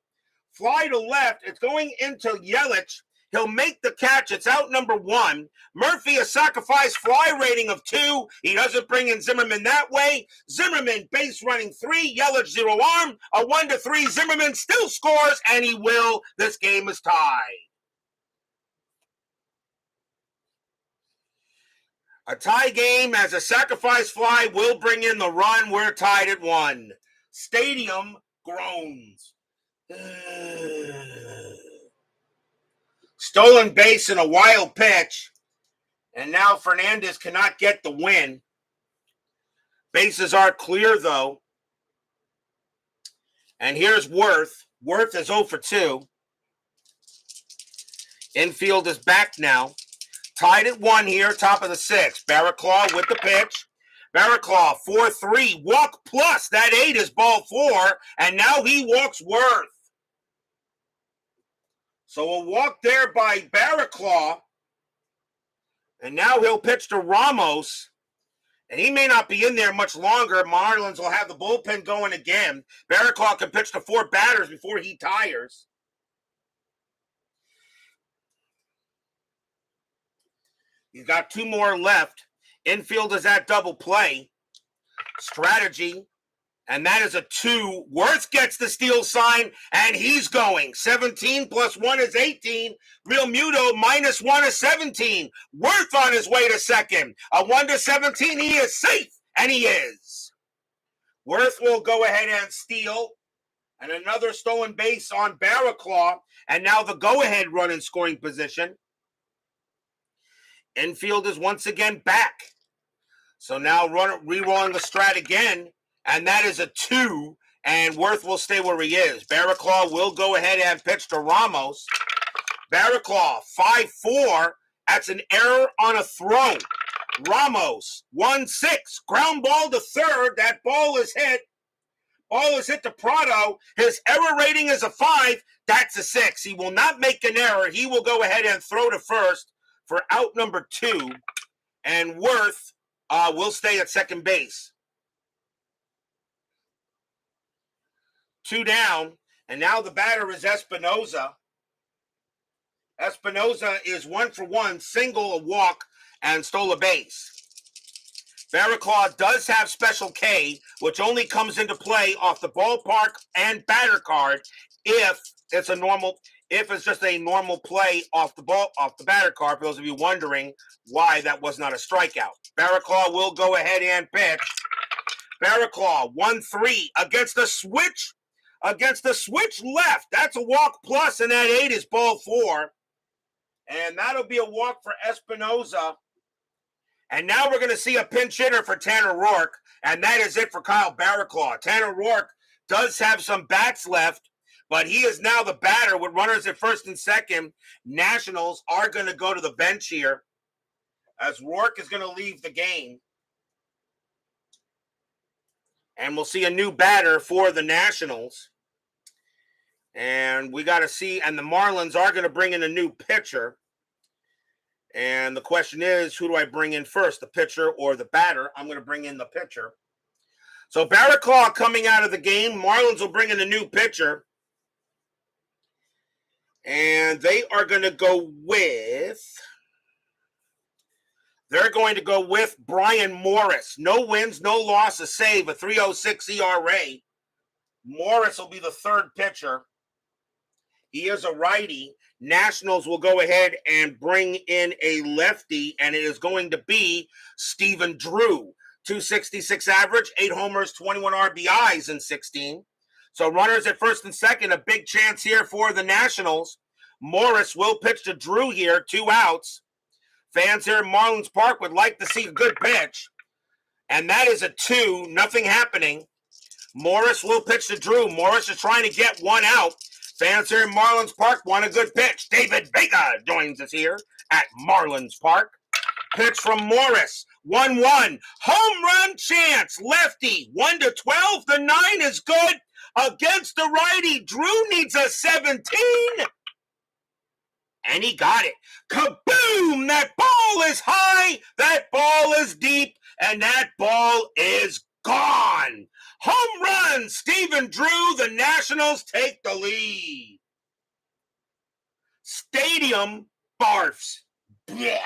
S1: Fly to left. It's going into Yelich. He'll make the catch. It's out number 1. Murphy, a sacrifice fly rating of 2. He doesn't bring in Zimmerman that way. Zimmerman, base running 3. Yelich, 0 arm. A 1-3. Zimmerman still scores, and he will. This game is tied. A tie game as a sacrifice fly will bring in the run. We're tied at 1. Stadium groans. Stolen base and a wild pitch. And now Fernandez cannot get the win. Bases are clear, though. And here's Worth. Worth is 0 for 2. Infield is back now. Tied at 1 here, top of the 6th. Barraclaw with the pitch. Barraclaw, 4-3. Walk plus. That 8 is ball 4. And now he walks Worth. So a walk there by Barraclaw. And now he'll pitch to Ramos. And he may not be in there much longer. Marlins will have the bullpen going again. Barraclaw can pitch to 4 batters before he tires. He's got 2 more left. Infield is at double play. Strategy. And that is a 2. Worth gets the steal sign, and he's going. 17 plus 1 is 18. Real Muto minus 1 is 17. Worth on his way to second. A 1-17, he is safe, and he is. Worth will go ahead and steal. And another stolen base on Barraclaw. And now the go-ahead run in scoring position. Infield is once again back. So now re-rolling the strat again. And that is a 2. And Worth will stay where he is. Barraclaw will go ahead and pitch to Ramos. Barraclaw, 5-4. That's an error on a throw. Ramos, 1-6. Ground ball to third. That ball is hit. Ball is hit to Prado. His error rating is a 5. That's a 6. He will not make an error. He will go ahead and throw to first for out number 2. And Worth will stay at second base. 2 down. And now the batter is Espinoza. Espinoza is 1 for 1, single, a walk, and stole a base. Barraclaw does have Special K, which only comes into play off the ballpark and batter card if it's just a normal play off the batter card, for those of you wondering why that was not a strikeout. Barraclaw will go ahead and pitch. Barraclaw, 1-3 against the switch left. That's a walk plus, and that 8 is ball 4. And that'll be a walk for Espinoza. And now we're going to see a pinch hitter for Tanner Roark, and that is it for Kyle Barraclaw. Tanner Roark does have some bats left, but he is now the batter with runners at first and second. Nationals are going to go to the bench here as Roark is going to leave the game. And we'll see a new batter for the Nationals. And we got to see, and the Marlins are going to bring in a new pitcher. And the question is, who do I bring in first, the pitcher or the batter? I'm going to bring in the pitcher. So Barraclaw coming out of the game. Marlins will bring in a new pitcher. And they are going to go with... They're going to go with Brian Morris. No wins, no loss, a save, a 3.06 ERA. Morris will be the third pitcher. He is a righty. Nationals will go ahead and bring in a lefty, and it is going to be Stephen Drew. 266 average, 8 homers, 21 RBIs in 16. So runners at first and second, a big chance here for the Nationals. Morris will pitch to Drew here, 2 outs. Fans here at Marlins Park would like to see a good pitch. And that is a 2, nothing happening. Morris will pitch to Drew. Morris is trying to get 1 out. Fans here at Marlins Park want a good pitch. David Vega joins us here at Marlins Park. Pitch from Morris. 1-1. Home run chance. Lefty. 1-12. The 9 is good against the righty. Drew needs a 17. And he got it. Kaboom! That ball is high, that ball is deep, and that ball is gone. Home run, Stephen Drew. The Nationals take the lead. Stadium barfs. Yeah.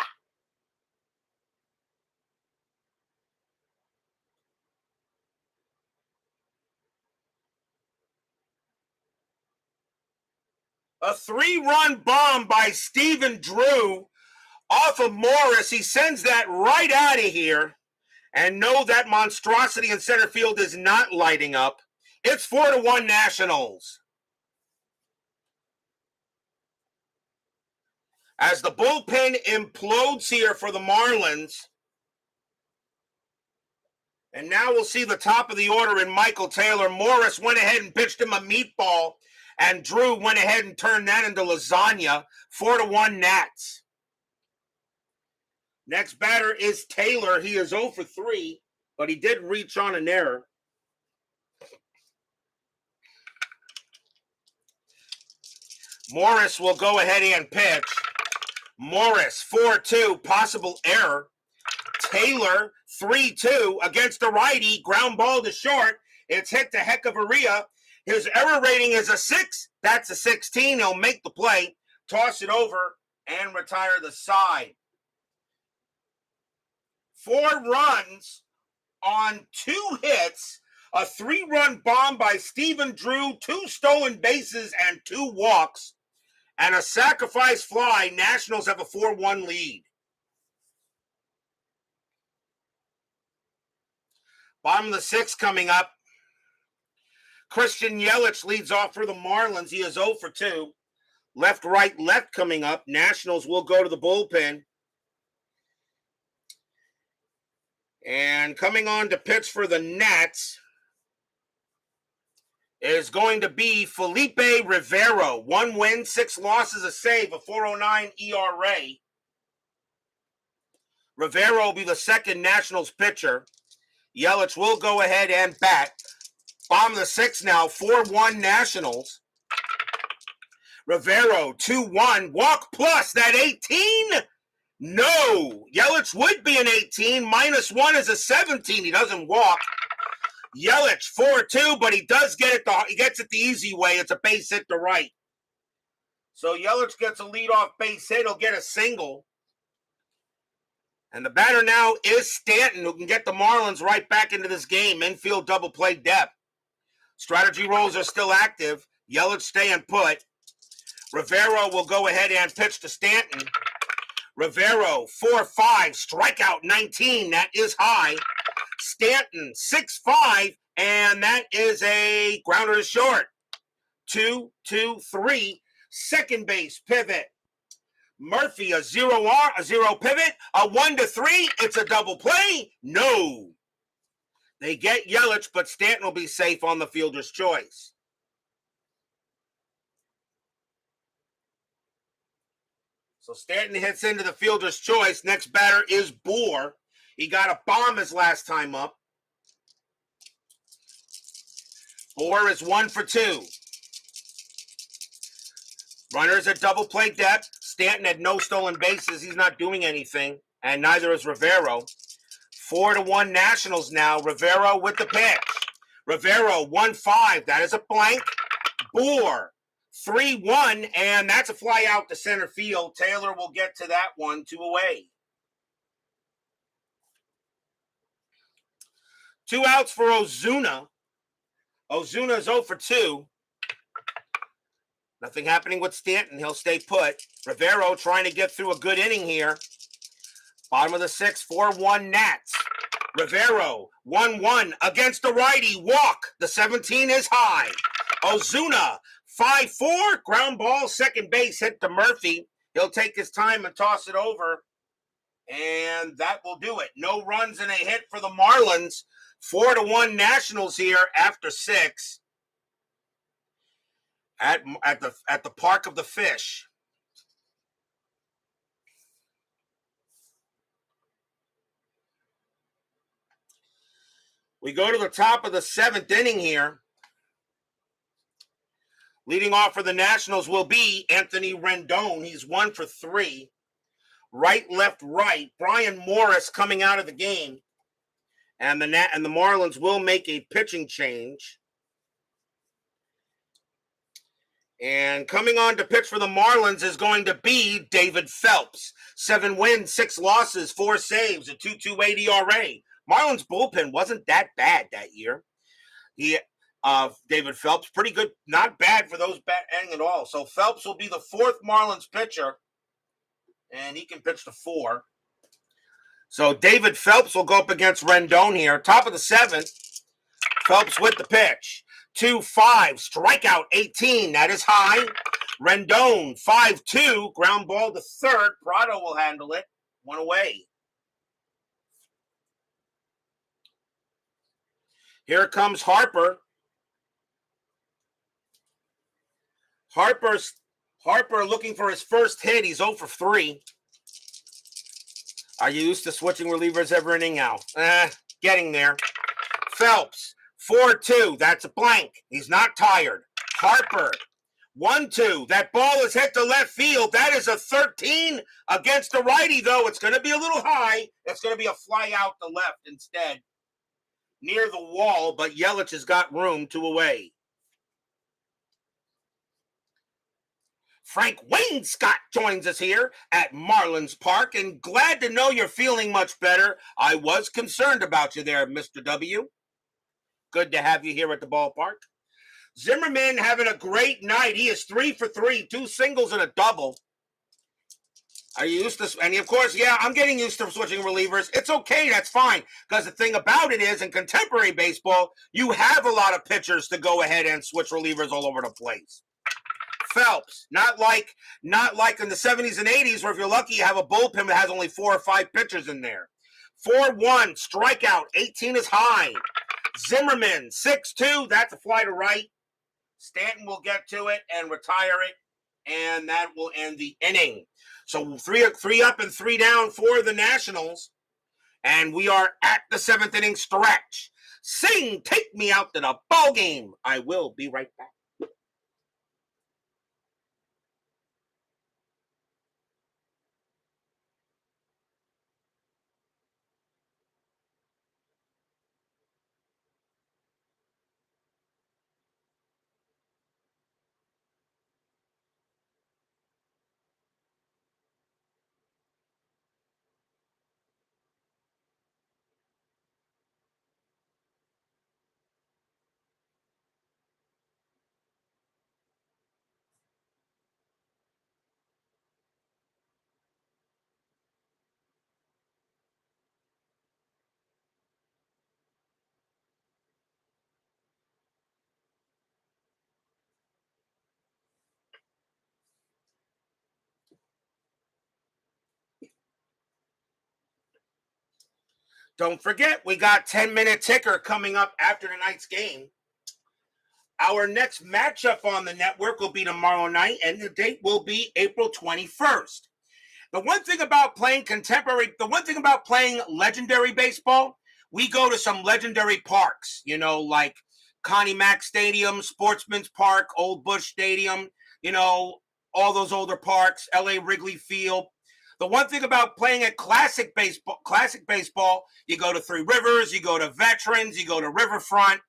S1: A 3-run bomb by Stephen Drew off of Morris. He sends that right out of here. And no, that monstrosity in center field is not lighting up. It's 4-1 Nationals. As the bullpen implodes here for the Marlins. And now we'll see the top of the order in Michael Taylor. Morris went ahead and pitched him a meatball. And Drew went ahead and turned that into lasagna. 4-1 Nats. Next batter is Taylor. He is 0 for 3, but he did reach on an error. Morris will go ahead and pitch. Morris, 4-2, possible error. Taylor, 3-2 against the righty. Ground ball to short. It's hit to Hechavarria. His error rating is a 6. That's a 16. He'll make the play, toss it over, and retire the side. 4 runs on 2 hits, a 3-run bomb by Stephen Drew, 2 stolen bases and 2 walks, and a sacrifice fly. Nationals have a 4-1 lead. Bottom of the 6th coming up. Christian Yelich leads off for the Marlins. He is 0 for 2. Left, right, left coming up. Nationals will go to the bullpen. And coming on to pitch for the Nats is going to be Felipe Rivero. 1 win, 6 losses, a save, a 4.09 ERA. Rivero will be the second Nationals pitcher. Yelich will go ahead and bat. Bottom of the 6th now, 4-1 Nationals. Rivero, 2-1. Walk plus, that 18? No. Yelich would be an 18. -1 is a 17. He doesn't walk. Yelich, 4-2, but he does get it. He gets it the easy way. It's a base hit to right. So Yelich gets a leadoff base hit. He'll get a single. And the batter now is Stanton, who can get the Marlins right back into this game. Infield double play depth. Strategy rolls are still active. Yelich staying put. Rivero will go ahead and pitch to Stanton. Rivero, 4-5, strikeout 19. That is high. Stanton, 6-5, and that is a grounder to short. 2-2-3. Second base pivot. Murphy, a 0 pivot. A 1-3. It's a double play. No. They get Yelich, but Stanton will be safe on the fielder's choice. So Stanton hits into the fielder's choice. Next batter is Bohr. He got a bomb his last time up. Bohr is 1 for 2. Runners at double play depth. Stanton had no stolen bases. He's not doing anything, and neither is Rivero. 4-1 Nationals now. Rivero with the pitch. Rivero 1-5. That is a blank. Bohr 3-1, and that's a fly out to center field. Taylor will get to that one, 2 away. 2 outs for Ozuna. Ozuna is 0 for 2. Nothing happening with Stanton. He'll stay put. Rivero trying to get through a good inning here. Bottom of the 6th, 4-1 Nats. Rivero, 1-1 against the righty. Walk. The 17 is high. Ozuna, 5-4. Ground ball, second base, hit to Murphy. He'll take his time and toss it over. And that will do it. No runs and a hit for the Marlins. 4-1 Nationals here after 6. At the Park of the Fish. We go to the top of the 7th inning here. Leading off for the Nationals will be Anthony Rendon. He's 1 for 3. Right, left, right. Brian Morris coming out of the game. And the Marlins will make a pitching change. And coming on to pitch for the Marlins is going to be David Phelps. 7 wins, 6 losses, 4 saves, a 2.28 ERA. Marlins bullpen wasn't that bad that year. David Phelps, pretty good, not bad for those batting at all. So Phelps will be the 4th Marlins pitcher, and he can pitch to 4. So David Phelps will go up against Rendon here. Top of the 7th, Phelps with the pitch. 2-5, strikeout 18, that is high. Rendon, 5-2, ground ball to 3rd. Prado will handle it, 1 away. Here comes Harper. Harper looking for his first hit. He's 0 for 3. Are you used to switching relievers every inning now? Getting there. Phelps, 4-2. That's a blank. He's not tired. Harper, 1-2. That ball is hit to left field. That is a 13 against the righty, though. It's going to be a little high. It's going to be a fly out to left instead. Near the wall, but Yelich has got room, 2 away. Frank Wayne Scott joins us here at Marlins Park, and glad to know you're feeling much better. I was concerned about you there, Mr. W. Good to have you here at the ballpark. Zimmerman having a great night. He is 3 for 3, 2 singles and a double. Are you used to, and of course, yeah, I'm getting used to switching relievers. It's okay, that's fine. Because the thing about it is, in contemporary baseball, you have a lot of pitchers to go ahead and switch relievers all over the place. Phelps, not like in the 70s and 80s, where if you're lucky, you have a bullpen that has only 4 or 5 pitchers in there. 4-1, strikeout, 18 is high. Zimmerman, 6-2, that's a fly to right. Stanton will get to it and retire it, and that will end the inning. So 3 up and 3 down for the Nationals, and we are at the 7th inning stretch. Sing, take me out to the ball game. I will be right back. Don't forget, we got 10-minute ticker coming up after tonight's game. Our next matchup on the network will be tomorrow night, and the date will be April 21st. The one thing about playing legendary baseball, we go to some legendary parks, like Connie Mack Stadium, Sportsman's Park, Old Bush Stadium, all those older parks, LA Wrigley Field. The one thing about playing at classic baseball, you go to Three Rivers, you go to Veterans, you go to Riverfront.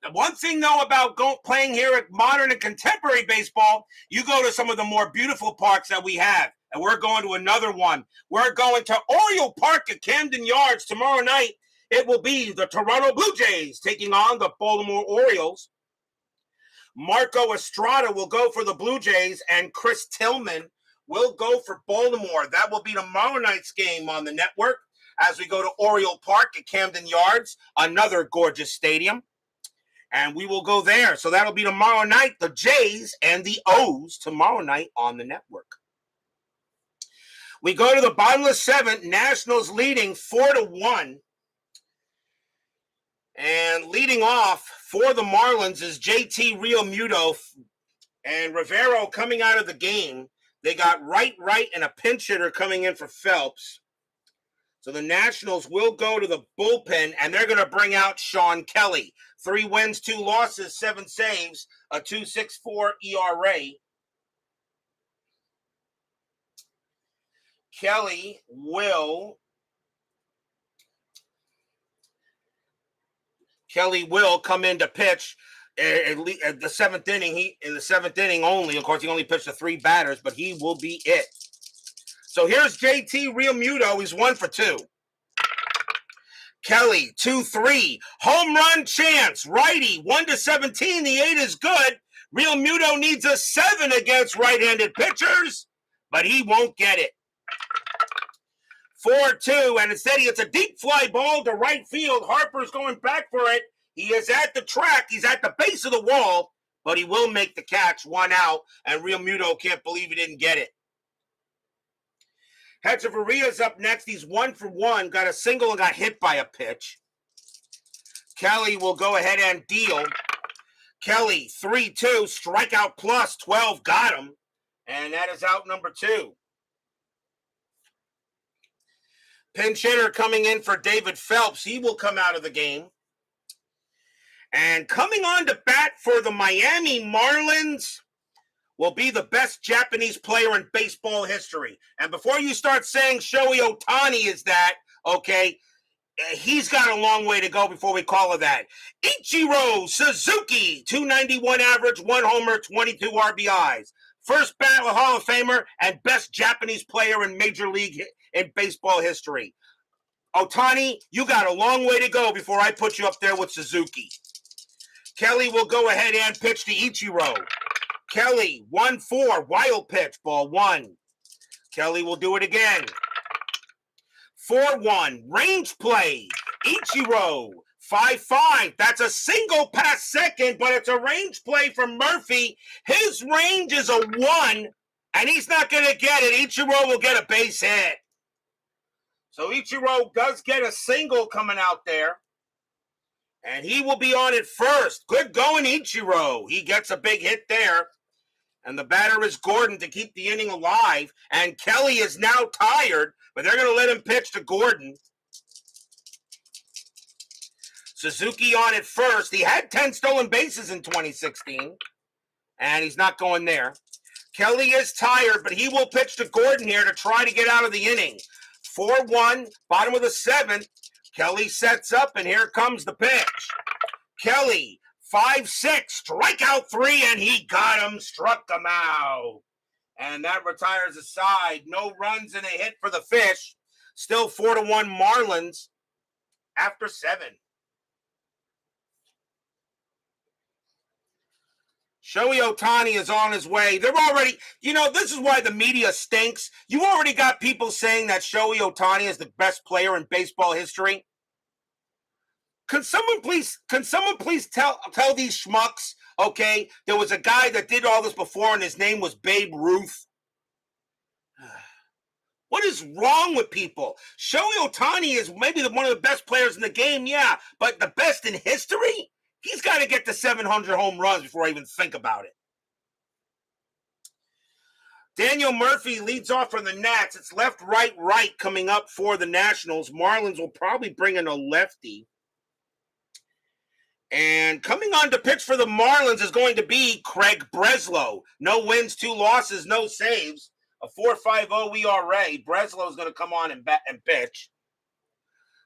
S1: The one thing, though, about playing here at modern and contemporary baseball, you go to some of the more beautiful parks that we have. And we're going to another one. We're going to Oriole Park at Camden Yards tomorrow night. It will be the Toronto Blue Jays taking on the Baltimore Orioles. Marco Estrada will go for the Blue Jays, and Chris Tillman will go for Baltimore. That will be tomorrow night's game on the network as we go to Oriole Park at Camden Yards, another gorgeous stadium. And we will go there. So that'll be tomorrow night, the Jays and the O's tomorrow night on the network. We go to the bottomless seventh, Nationals leading 4-1. And leading off for the Marlins is JT Realmuto and Rivero coming out of the game. They got Wright, and a pinch hitter coming in for Phelps. So the Nationals will go to the bullpen, and they're going to bring out Sean Kelly. 3 wins, 2 losses, 7 saves, a 2.64 ERA. Kelly will come in to pitch at the seventh inning. In the seventh inning only. Of course, he only pitched to 3 batters, but he will be it. So here's JT Realmuto. He's 1 for 2. Kelly, 2-3. Home run chance. Righty, 1-17. The 8 is good. Realmuto needs a 7 against right-handed pitchers, but he won't get it. 4-2, and instead he hits a deep fly ball to right field. Harper's going back for it. He is at the track. He's at the base of the wall, but he will make the catch. 1 out, and Realmuto can't believe he didn't get it. Hechavarria's up next. He's 1 for 1. Got a single and got hit by a pitch. Kelly will go ahead and deal. Kelly, 3-2. Strikeout plus 12. Got him. And that is out number 2. Pinch hitter coming in for David Phelps. He will come out of the game. And coming on to bat for the Miami Marlins will be the best Japanese player in baseball history. And before you start saying Shohei Ohtani is that, okay, he's got a long way to go before we call it that. Ichiro Suzuki, 291 average, 1 homer, 22 RBIs. First ballot Hall of Famer and best Japanese player in Major League in baseball history. Ohtani, you got a long way to go before I put you up there with Suzuki. Kelly will go ahead and pitch to Ichiro. Kelly, 1-4, wild pitch, ball 1. Kelly will do it again. 4-1, range play. Ichiro, 5-5. That's a single past second, but it's a range play from Murphy. His range is a 1, and he's not going to get it. Ichiro will get a base hit. So Ichiro does get a single coming out there. And he will be on it first. Good going, Ichiro. He gets a big hit there. And the batter is Gordon to keep the inning alive. And Kelly is now tired, but they're going to let him pitch to Gordon. Suzuki on it first. He had 10 stolen bases in 2016. And he's not going there. Kelly is tired, but he will pitch to Gordon here to try to get out of the inning. 4-1, bottom of the 7th. Kelly sets up, and here comes the pitch. Kelly, 5-6, strikeout 3, and he got him, struck him out. And that retires the side. No runs and a hit for the Fish. Still 4-1 Marlins after 7. Shohei Ohtani is on his way. They're already, this is why the media stinks. You already got people saying that Shohei Ohtani is the best player in baseball history. Can someone please tell these schmucks, okay, there was a guy that did all this before and his name was Babe Ruth. What is wrong with people? Shohei Ohtani is maybe one of the best players in the game, yeah, but the best in history? He's got to get to 700 home runs before I even think about it. Daniel Murphy leads off for the Nats. It's left, right, right coming up for the Nationals. Marlins will probably bring in a lefty. And coming on to pitch for the Marlins is going to be Craig Breslow. No wins, 2 losses, no saves. A 4.50 ERA. Breslow is going to come on and pitch.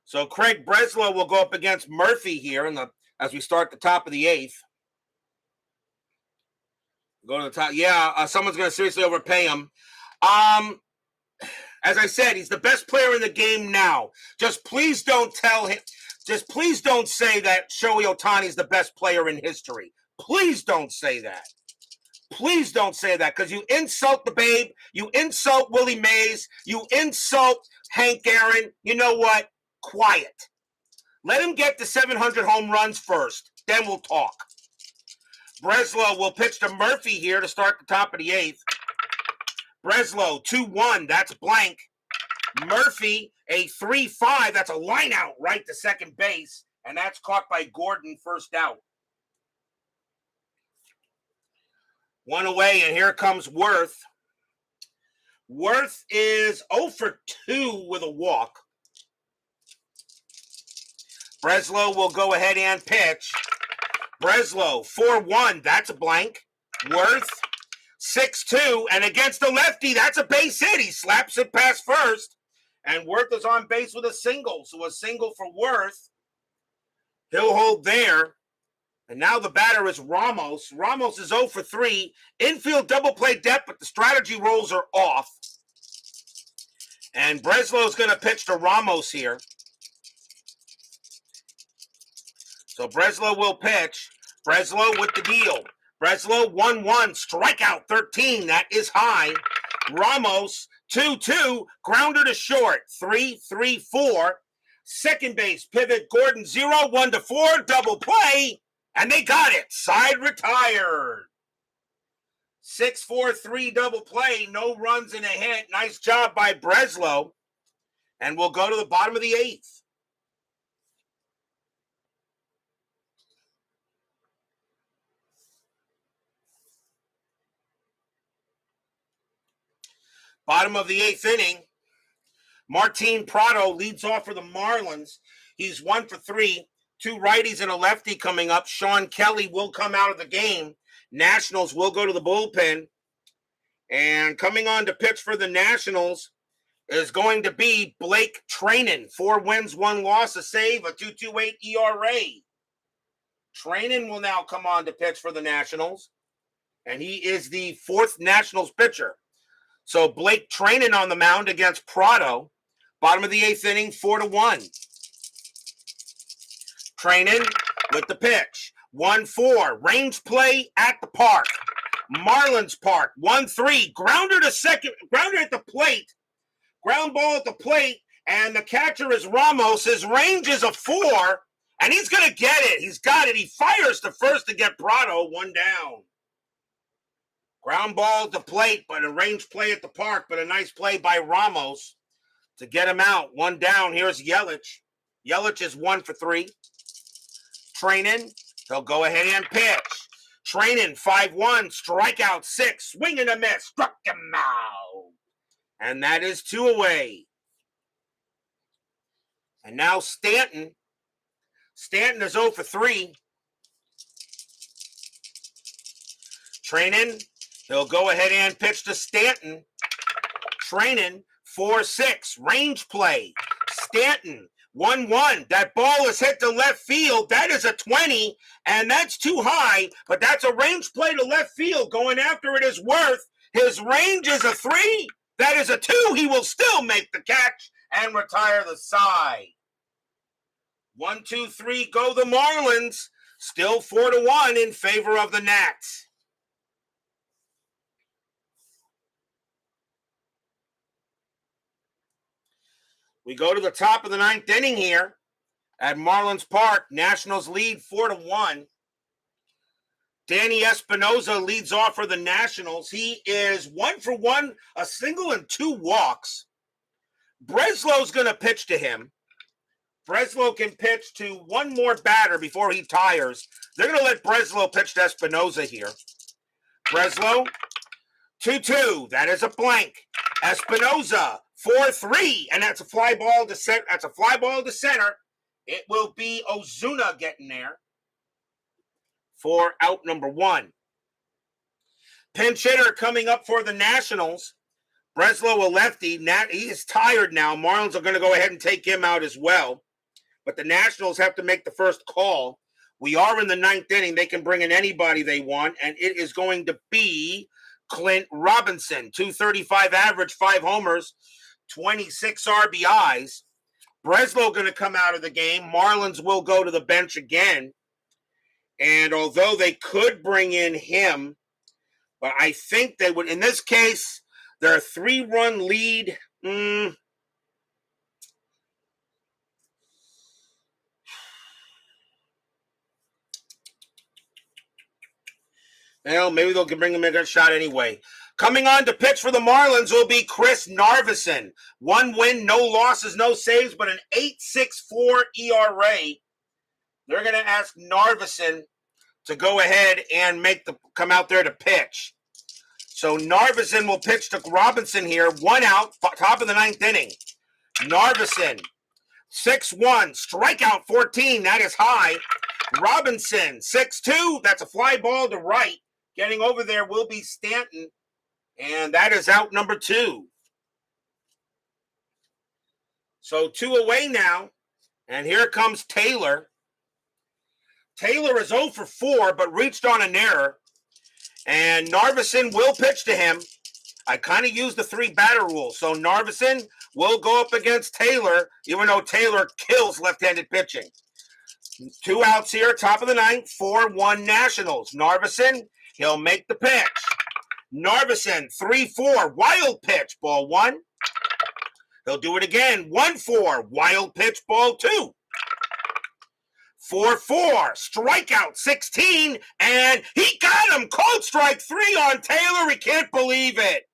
S1: So Craig Breslow will go up against Murphy here as we start the top of the 8th. Go to the top. Yeah, someone's going to seriously overpay him. As I said, he's the best player in the game now. Just please don't tell him. Just please don't say that Shohei Ohtani is the best player in history. Please don't say that. Please don't say that, because you insult the babe, you insult Willie Mays, you insult Hank Aaron. You know what? Quiet. Let him get to 700 home runs first. Then we'll talk. Breslow will pitch to Murphy here to start the top of the 8th. Breslow, 2-1. That's blank. Murphy, a 3-5. That's a line out right to second base. And that's caught by Gordon, first out. 1 away, and here comes Worth. Worth is 0 for 2 with a walk. Breslow will go ahead and pitch. Breslow, 4-1. That's a blank. Worth, 6-2. And against the lefty, that's a base hit. He slaps it past first. And Worth is on base with a single. So a single for Worth. He'll hold there. And now the batter is Ramos. Ramos is 0 for 3. Infield double play depth, but the strategy rolls are off. And Breslow is going to pitch to Ramos here. So Breslow will pitch. Breslow with the deal. Breslow 1-1, strikeout 13. That is high. Ramos 2-2, grounder to short. 3-3-4. Second base pivot. Gordon 0-1-4, double play. And they got it. Side retired. 6-4-3 double play. No runs and a hit. Nice job by Breslow. And we'll go to the bottom of the 8th. Bottom of the 8th inning. Martin Prado leads off for the Marlins. He's 1 for 3. 2 righties and a lefty coming up. Sean Kelly will come out of the game. Nationals will go to the bullpen. And coming on to pitch for the Nationals is going to be Blake Treinen. 4 wins, 1 loss, a save, a 2.28 ERA. Treinen will now come on to pitch for the Nationals. And he is the 4th Nationals pitcher. So Blake Treinen on the mound against Prado. Bottom of the 8th inning, 4-1. Treinen with the pitch. 1-4. Range play at the park. Marlins Park. 1-3. Grounder to second. Grounder at the plate. Ground ball at the plate. And the catcher is Ramos. His range is a 4. And he's going to get it. He's got it. He fires to first to get Prado. 1 down. Ground ball at the plate, but a range play at the park. But a nice play by Ramos to get him out. 1 down. Here's Yelich. Yelich is 1 for 3. Treinen, he'll go ahead and pitch. Treinen, 5-1, strikeout 6, swing and a miss, struck him out. And that is 2 away. And now Stanton. Stanton is 0 for 3. Treinen, he'll go ahead and pitch to Stanton. Treinen, 4-6, range play. Stanton, 1-1. That ball is hit to left field. That is a 20, and that's too high, but that's a range play to left field. Going after it is Worth. His range is a 3. That is a 2. He will still make the catch and retire the side. 1, 2, 3, go the Marlins. Still 4-1 in favor of the Nats. We go to the top of the 9th inning here at Marlins Park. Nationals lead 4-1. Danny Espinosa leads off for the Nationals. He is 1 for 1, a single and 2 walks. Breslow's going to pitch to him. Breslow can pitch to one more batter before he tires. They're going to let Breslow pitch to Espinoza here. Breslow, 2-2. That is a blank. Espinoza, 4-3. And that's a fly ball to center. That's a fly ball to center. It will be Ozuna getting there for out number 1. Pinch hitter coming up for the Nationals. Breslow, a lefty. He is tired now. Marlins are going to go ahead and take him out as well. But the Nationals have to make the first call. We are in the 9th inning. They can bring in anybody they want, and it is going to be Clint Robinson. 235 average, 5 homers, 26 RBIs. Breslow going to come out of the game. Marlins will go to the bench again. And although they could bring in him, but I think they would, in this case, they're a 3-run lead. Well, maybe they'll bring him in a shot anyway. Coming on to pitch for the Marlins will be Chris Narveson. 1 win, no losses, no saves, but an 8.64 ERA. They're going to ask Narveson to go ahead and come out there to pitch. So Narveson will pitch to Robinson here. 1 out, top of the 9th inning. Narveson, 6-1, strikeout 14. That is high. Robinson, 6-2. That's a fly ball to right. Getting over there will be Stanton. And that is out number 2. So 2 away now. And here comes Taylor. Taylor is 0 for 4, but reached on an error. And Narveson will pitch to him. I kind of used the 3-batter rule. So Narveson will go up against Taylor, even though Taylor kills left-handed pitching. 2 outs here, top of the 9th, 4-1 Nationals. Narveson, he'll make the pitch. Narveson, 3-4, wild pitch, ball 1. He'll do it again, 1-4, wild pitch, ball 2. 4-4, strikeout 16, and he got him. Cold strike 3 on Taylor. He can't believe it.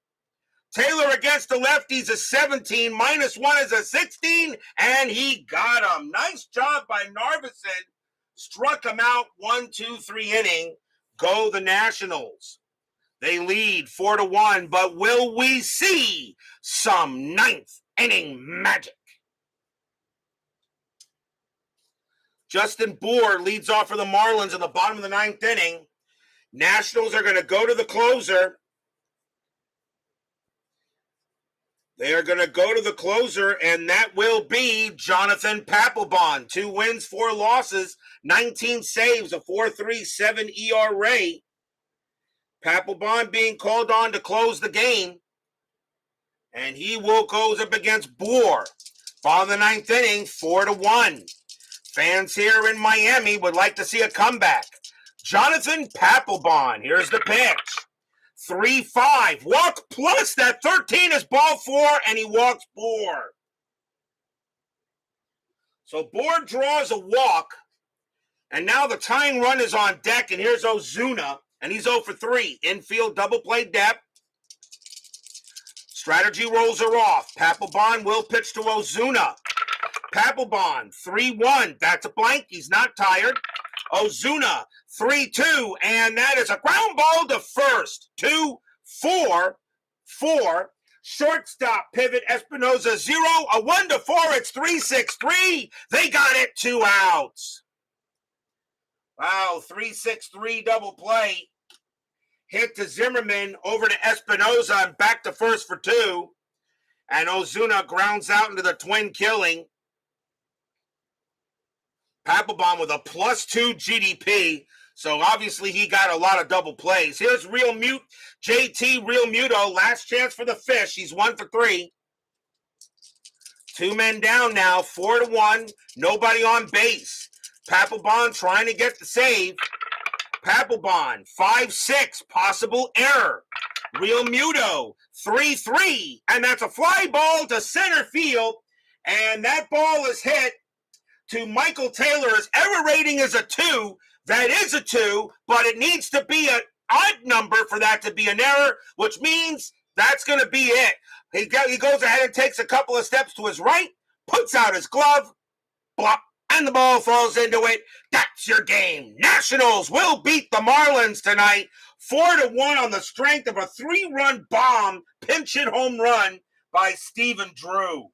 S1: Taylor against the lefties is 17, -1 is a 16, and he got him. Nice job by Narveson. Struck him out 1, 2, 3 inning. Go the Nationals. They lead 4-1, but will we see some 9th inning magic? Justin Bour leads off for the Marlins in the bottom of the 9th inning. Nationals are going to go to the closer. They are going to go to the closer, and that will be Jonathan Papelbon. 2 wins, 4 losses, 19 saves, a 4.37 ERA. Papelbon being called on to close the game, and he will go up against Bour. Bottom of the 9th inning, 4-1. Fans here in Miami would like to see a comeback. Jonathan Papelbon, here's the pitch. 3-5, walk plus that 13 is ball 4, and he walks Bour. So Bour draws a walk, and now the tying run is on deck, and here's Ozuna, and he's 0 for 3. Infield double play depth. Strategy rolls her off. Papelbon will pitch to Ozuna. Papelbon, 3-1. That's a blank. He's not tired. Ozuna, 3-2. And that is a ground ball to first. 2-4. Shortstop pivot. Espinoza, 0. A 1-4. It's 3-6-3. They got it. 2 outs. Wow, 3-6-3 double play. Hit to Zimmerman, over to Espinoza, and back to first for 2. And Ozuna grounds out into the twin killing. Papelbon with a +2 GDP, so obviously he got a lot of double plays. Here's JT Real Muto, last chance for the Fish. He's 1 for 3. 2 men down now, 4-1, nobody on base. Papelbon trying to get the save. Papelbon, 5-6, possible error. Real Muto, 3-3, and that's a fly ball to center field, and that ball is hit to Michael Taylor. His error rating is a 2. That is a 2, but it needs to be an odd number for that to be an error, which means That's going to be it. He goes ahead and takes a couple of steps to his right, puts out his glove, blop, and the ball falls into it. That's your game. Nationals will beat the Marlins tonight 4-1 on the strength of a 3-run bomb pinch-hit home run by Stephen Drew.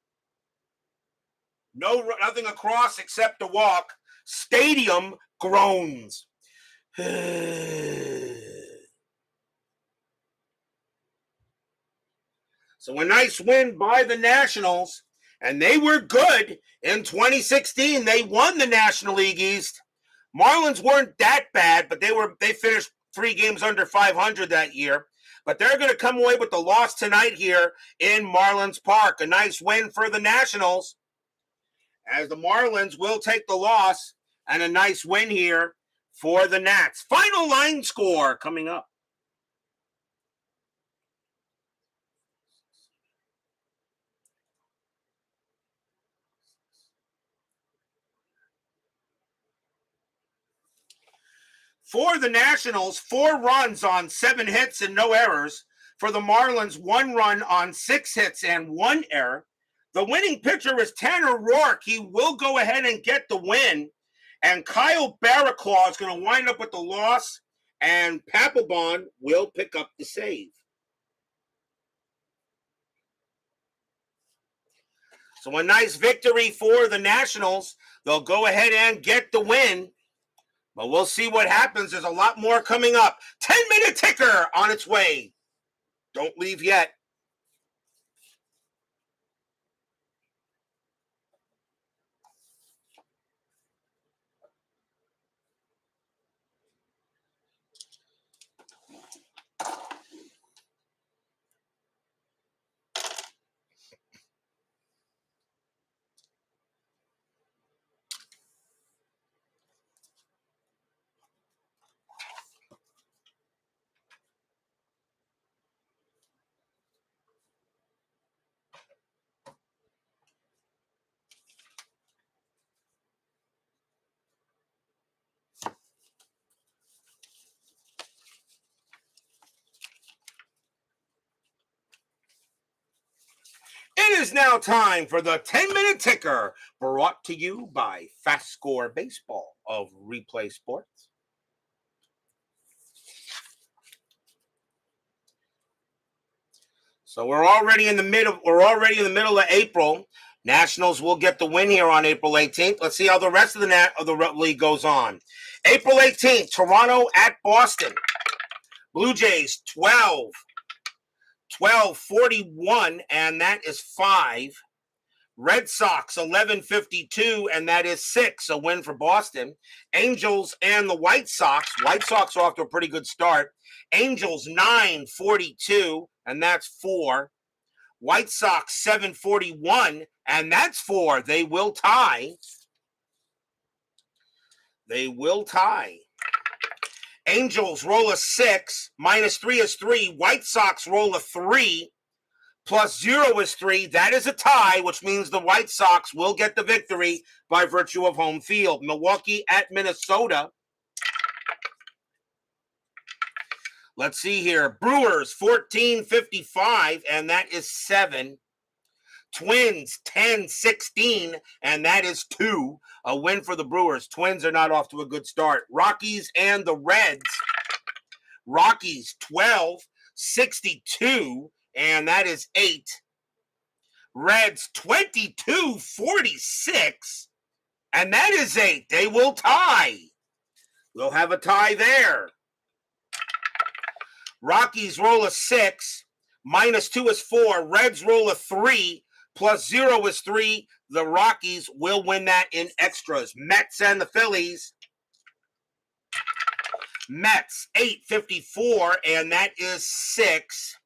S1: Nothing across except a walk. Stadium groans. So a nice win by the Nationals, and they were good in 2016. They won the National League East. Marlins weren't that bad, but they finished 3 games under 500 that year. But they're going to come away with the loss tonight here in Marlins Park. A nice win for the Nationals, as the Marlins will take the loss, and a nice win here for the Nats. Final line score coming up. For the Nationals, 4 runs on 7 hits and no errors. For the Marlins, 1 run on 6 hits and 1 error. The winning pitcher is Tanner Roark. He will go ahead and get the win. And Kyle Barraclaw is going to wind up with the loss. And Papelbon will pick up the save. So a nice victory for the Nationals. They'll go ahead and get the win. But we'll see what happens. There's a lot more coming up. 10-minute ticker on its way. Don't leave yet. It is now time for the 10-minute ticker, brought to you by FastScore Baseball of Replay Sports. So we're already in the middle of April. Nationals will get the win here on April 18th. Let's see how the rest of the league goes on. April 18th, Toronto at Boston. Blue Jays 12-41, and that is 5. Red Sox 11-52, and that is 6. A win for Boston. Angels and the White Sox. White Sox are off to a pretty good start. Angels 9-42, and that's 4. White Sox 7-41, and that's 4. They will tie. Angels roll a 6, -3 is 3. White Sox roll a 3, +0 is 3. That is a tie, which means the White Sox will get the victory by virtue of home field. Milwaukee at Minnesota. Let's see here. Brewers 14-55, and that is 7. Twins 10-16, and that is 2. A win for the Brewers. Twins are not off to a good start. Rockies and the Reds. Rockies 12-62, and that is 8. Reds 22-46, and that is 8. They will tie. We'll have a tie there. Rockies roll a 6, -2 is 4. Reds roll a 3, +0 is 3. The Rockies will win that in extras. Mets and the Phillies. Mets 8-54, and that is 6.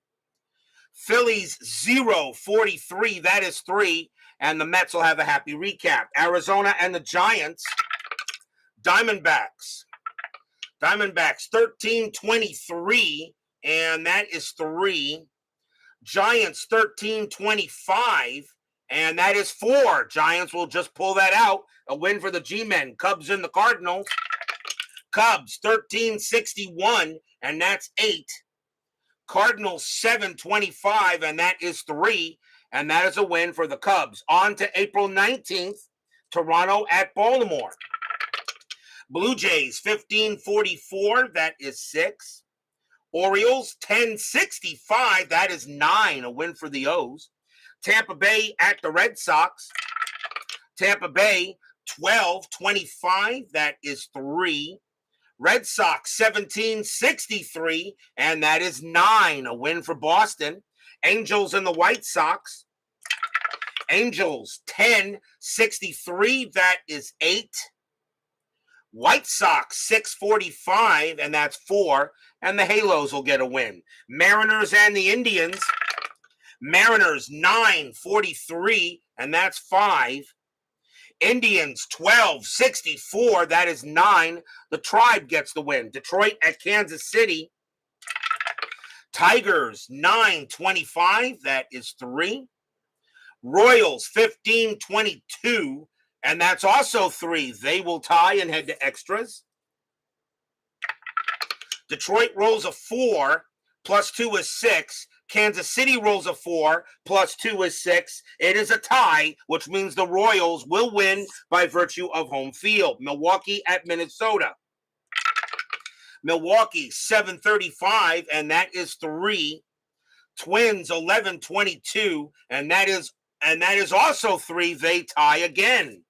S1: Phillies 0-43, that is 3. And the Mets will have a happy recap. Arizona and the Giants. Diamondbacks 13-23, and that is 3. Giants 13-25, and that is 4. Giants will just pull that out. A win for the G-Men. Cubs and the Cardinals. Cubs 13-61, and that's 8. Cardinals 725, and that is 3, and that is a win for the Cubs. On to April 19th, Toronto at Baltimore. Blue Jays 1544, that is 6. Orioles 1065, that is 9, a win for the O's. Tampa Bay at the Red Sox. Tampa Bay 1225, that is 3. Red Sox 1763, and that is 9, a win for Boston. Angels and the White Sox. Angels 1063, that is 8. White Sox 645, and that's 4, and the Halos will get a win. Mariners and the Indians. Mariners 943, and that's 5. Indians 1264, that is 9. The Tribe gets the win. Detroit at Kansas City. Tigers 925, that is 3. Royals 1522, and that's also 3. They will tie and head to extras. Detroit rolls a 4, plus 2 is 6. Kansas City rolls a 4, plus 2 is 6. It is a tie, which means the Royals will win by virtue of home field. Milwaukee at Minnesota. Milwaukee 735, and that is 3. Twins 1122, and that is also 3. They tie again.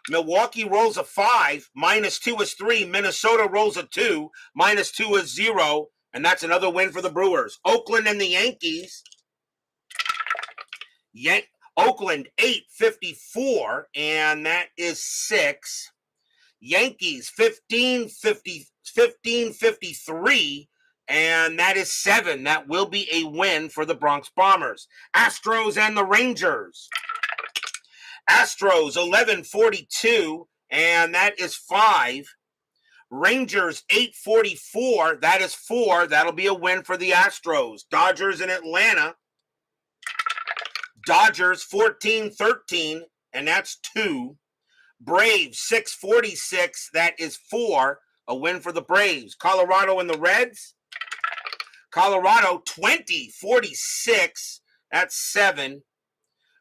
S1: Milwaukee rolls a 5, minus 2 is 3. Minnesota rolls a 2, minus 2 is 0, and that's another win for the Brewers. Oakland and the Yankees. Oakland 854, and that is 6. Yankees 1553, and that is 7. That will be a win for the Bronx Bombers. Astros and the Rangers. Astros 1142, and that is 5. Rangers 844, that is 4. That'll be a win for the Astros. Dodgers in Atlanta. Dodgers 1413, and that's 2. Braves 646, that is 4. A win for the Braves. Colorado and the Reds. Colorado 2046, that's 7.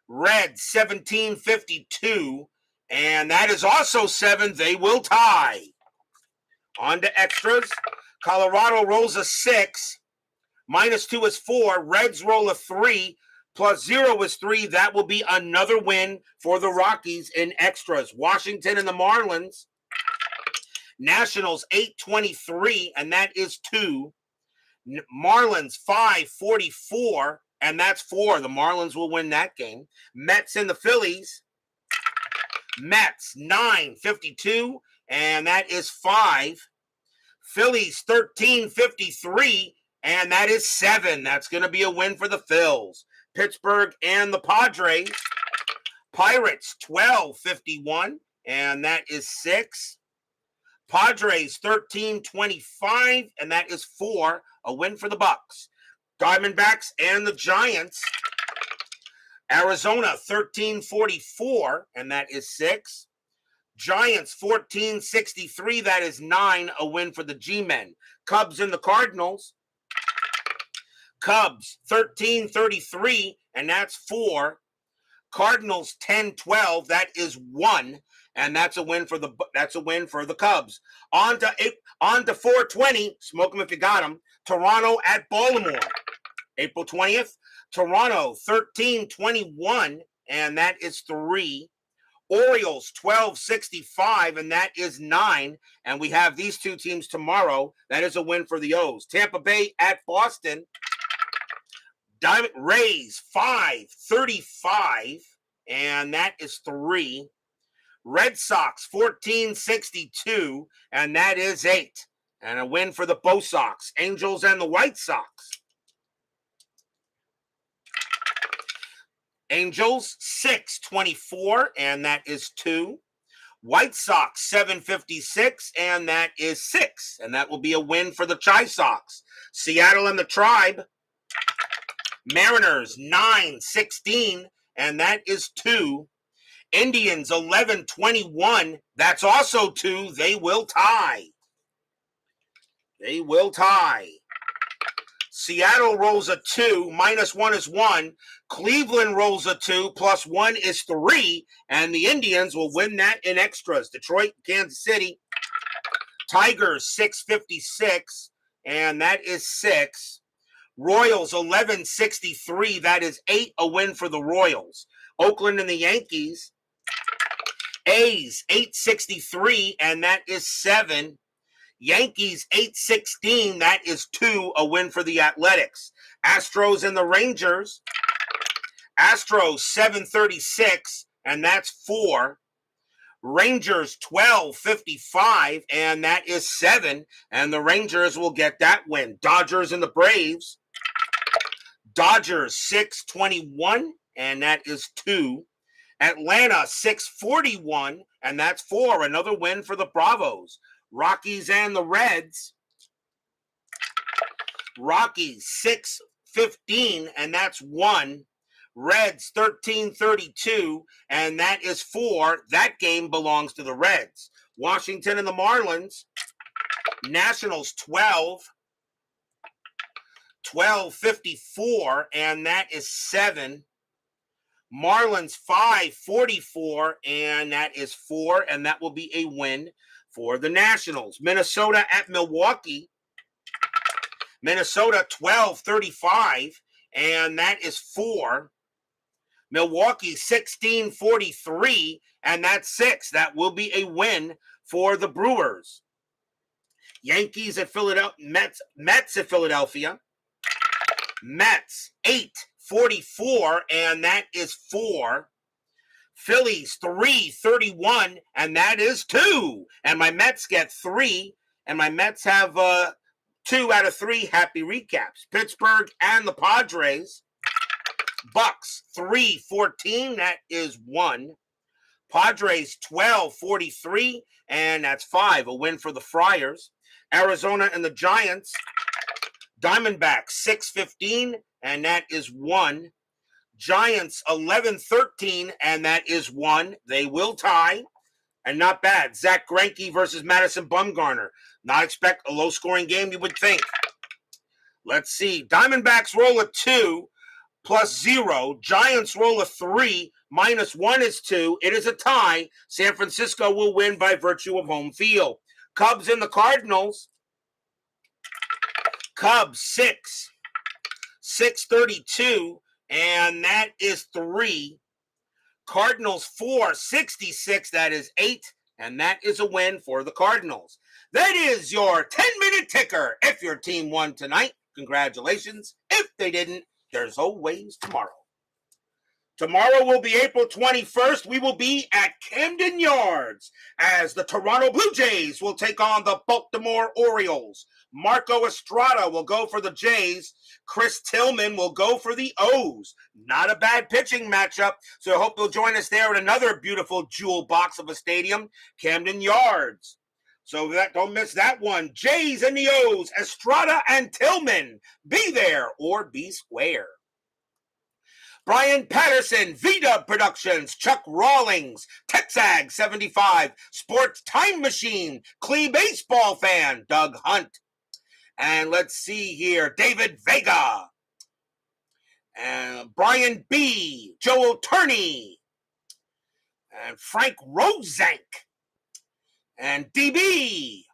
S1: Reds 1752, and that is also 7. They will tie. On to extras. Colorado rolls a 6, minus 2 is 4. Reds roll a 3, plus 0 is 3. That will be another win for the Rockies in extras. Washington and the Marlins. Nationals 823, and that is 2. Marlins 544, and that's 4. The Marlins will win that game. Mets and the Phillies. Mets 952, and that is 5. Phillies 1353, and that is 7. That's going to be a win for the Phils. Pittsburgh and the Padres. Pirates 1251, and that is 6. Padres 1325, and that is 4. A win for the Bucks. Diamondbacks and the Giants. Arizona 1344, and that is 6. Giants 1463, that is 9. A win for the G-Men. Cubs and the Cardinals. Cubs 1333, and that's 4. Cardinals 1012, that is 1, and that's a win for the Cubs. On to 420. Smoke them if you got them. Toronto at Baltimore. April 20th. Toronto 1321, and that is 3. Orioles 1265, and that is 9. And we have these two teams tomorrow. That is a win for the O's. Tampa Bay at Boston. Rays 535, and that is 3. Red Sox 1462, and that is 8. And a win for the Bo Sox. Angels and the White Sox. Angels 624, and that is 2. White Sox 756, and that is 6. And that will be a win for the Chi Sox. Seattle and the Tribe. Mariners 916, and that is 2. Indians 1121, that's also 2. They will tie. They will tie. Seattle rolls a 2, -1 is 1. Cleveland rolls a 2, +1 is 3. And the Indians will win that in extras. Detroit, Kansas City. Tigers, 656, and that is 6. Royals, 1163, that is 8, a win for the Royals. Oakland and the Yankees. A's, 863, and that is 7. Yankees 816, that is 2, a win for the Athletics. Astros and the Rangers. Astros 736, and that's 4. Rangers 1255, and that is 7, and the Rangers will get that win. Dodgers and the Braves. Dodgers 621, and that is 2. Atlanta 641, and that's 4, another win for the Bravos. Rockies and the Reds. Rockies 615, and that's 1. Reds 1332, and that is 4. That game belongs to the Reds. Washington and the Marlins. Nationals 1254, and that is 7. Marlins 544, and that is 4, and that will be a win for the Nationals. Minnesota at Milwaukee. Minnesota 1235, and that is 4. Milwaukee 1643, and that's 6. That will be a win for the Brewers. Yankees at Philadelphia. Mets at Philadelphia. Mets 844, and that is 4. Phillies 331, and that is 2. And my Mets get 3, and my Mets have 2 out of 3 happy recaps. Pittsburgh and the Padres. Bucks 314, that is 1. Padres 1243, and that's 5, a win for the Friars. Arizona and the Giants. Diamondbacks 615, and that is 1. Giants 1113, and that is 1. They will tie, and not bad. Zach Greinke versus Madison Bumgarner. Not expect a low-scoring game, you would think. Let's see. Diamondbacks roll a 2, +0. Giants roll a 3, -1 is 2. It is a tie. San Francisco will win by virtue of home field. Cubs and the Cardinals. Cubs 632, and that is 3. Cardinals 466, that is 8, and that is a win for the Cardinals. That is your 10-minute ticker. If your team won tonight, congratulations. If they didn't, there's always tomorrow. Tomorrow will be April 21st. We will be at Camden Yards as the Toronto Blue Jays will take on the Baltimore Orioles. Marco Estrada will go for the Jays. Chris Tillman will go for the O's. Not a bad pitching matchup, so I hope you'll join us there at another beautiful jewel box of a stadium, Camden Yards. So don't miss that one. Jays and the O's, Estrada and Tillman. Be there or be square. Brian Patterson, V-Dub Productions, Chuck Rawlings, Texag 75, Sports Time Machine, Clee Baseball Fan, Doug Hunt. And let's see here, David Vega, and Brian B., Joel Turney, and Frank Rosank, and DB,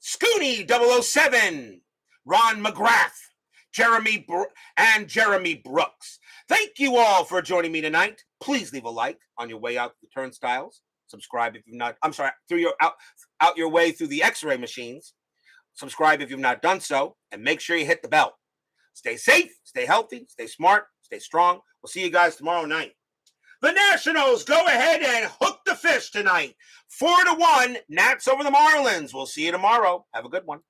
S1: Scooney 007, Ron McGrath, Jeremy Brooks. Thank you all for joining me tonight. Please leave a like on your way out the turnstiles. Subscribe if you've not. I'm sorry, out your way through the X-ray machines. Subscribe if you've not done so, and make sure you hit the bell. Stay safe, stay healthy, stay smart, stay strong. We'll see you guys tomorrow night. The Nationals go ahead and hook the fish tonight. 4-1, Nats over the Marlins. We'll see you tomorrow. Have a good one.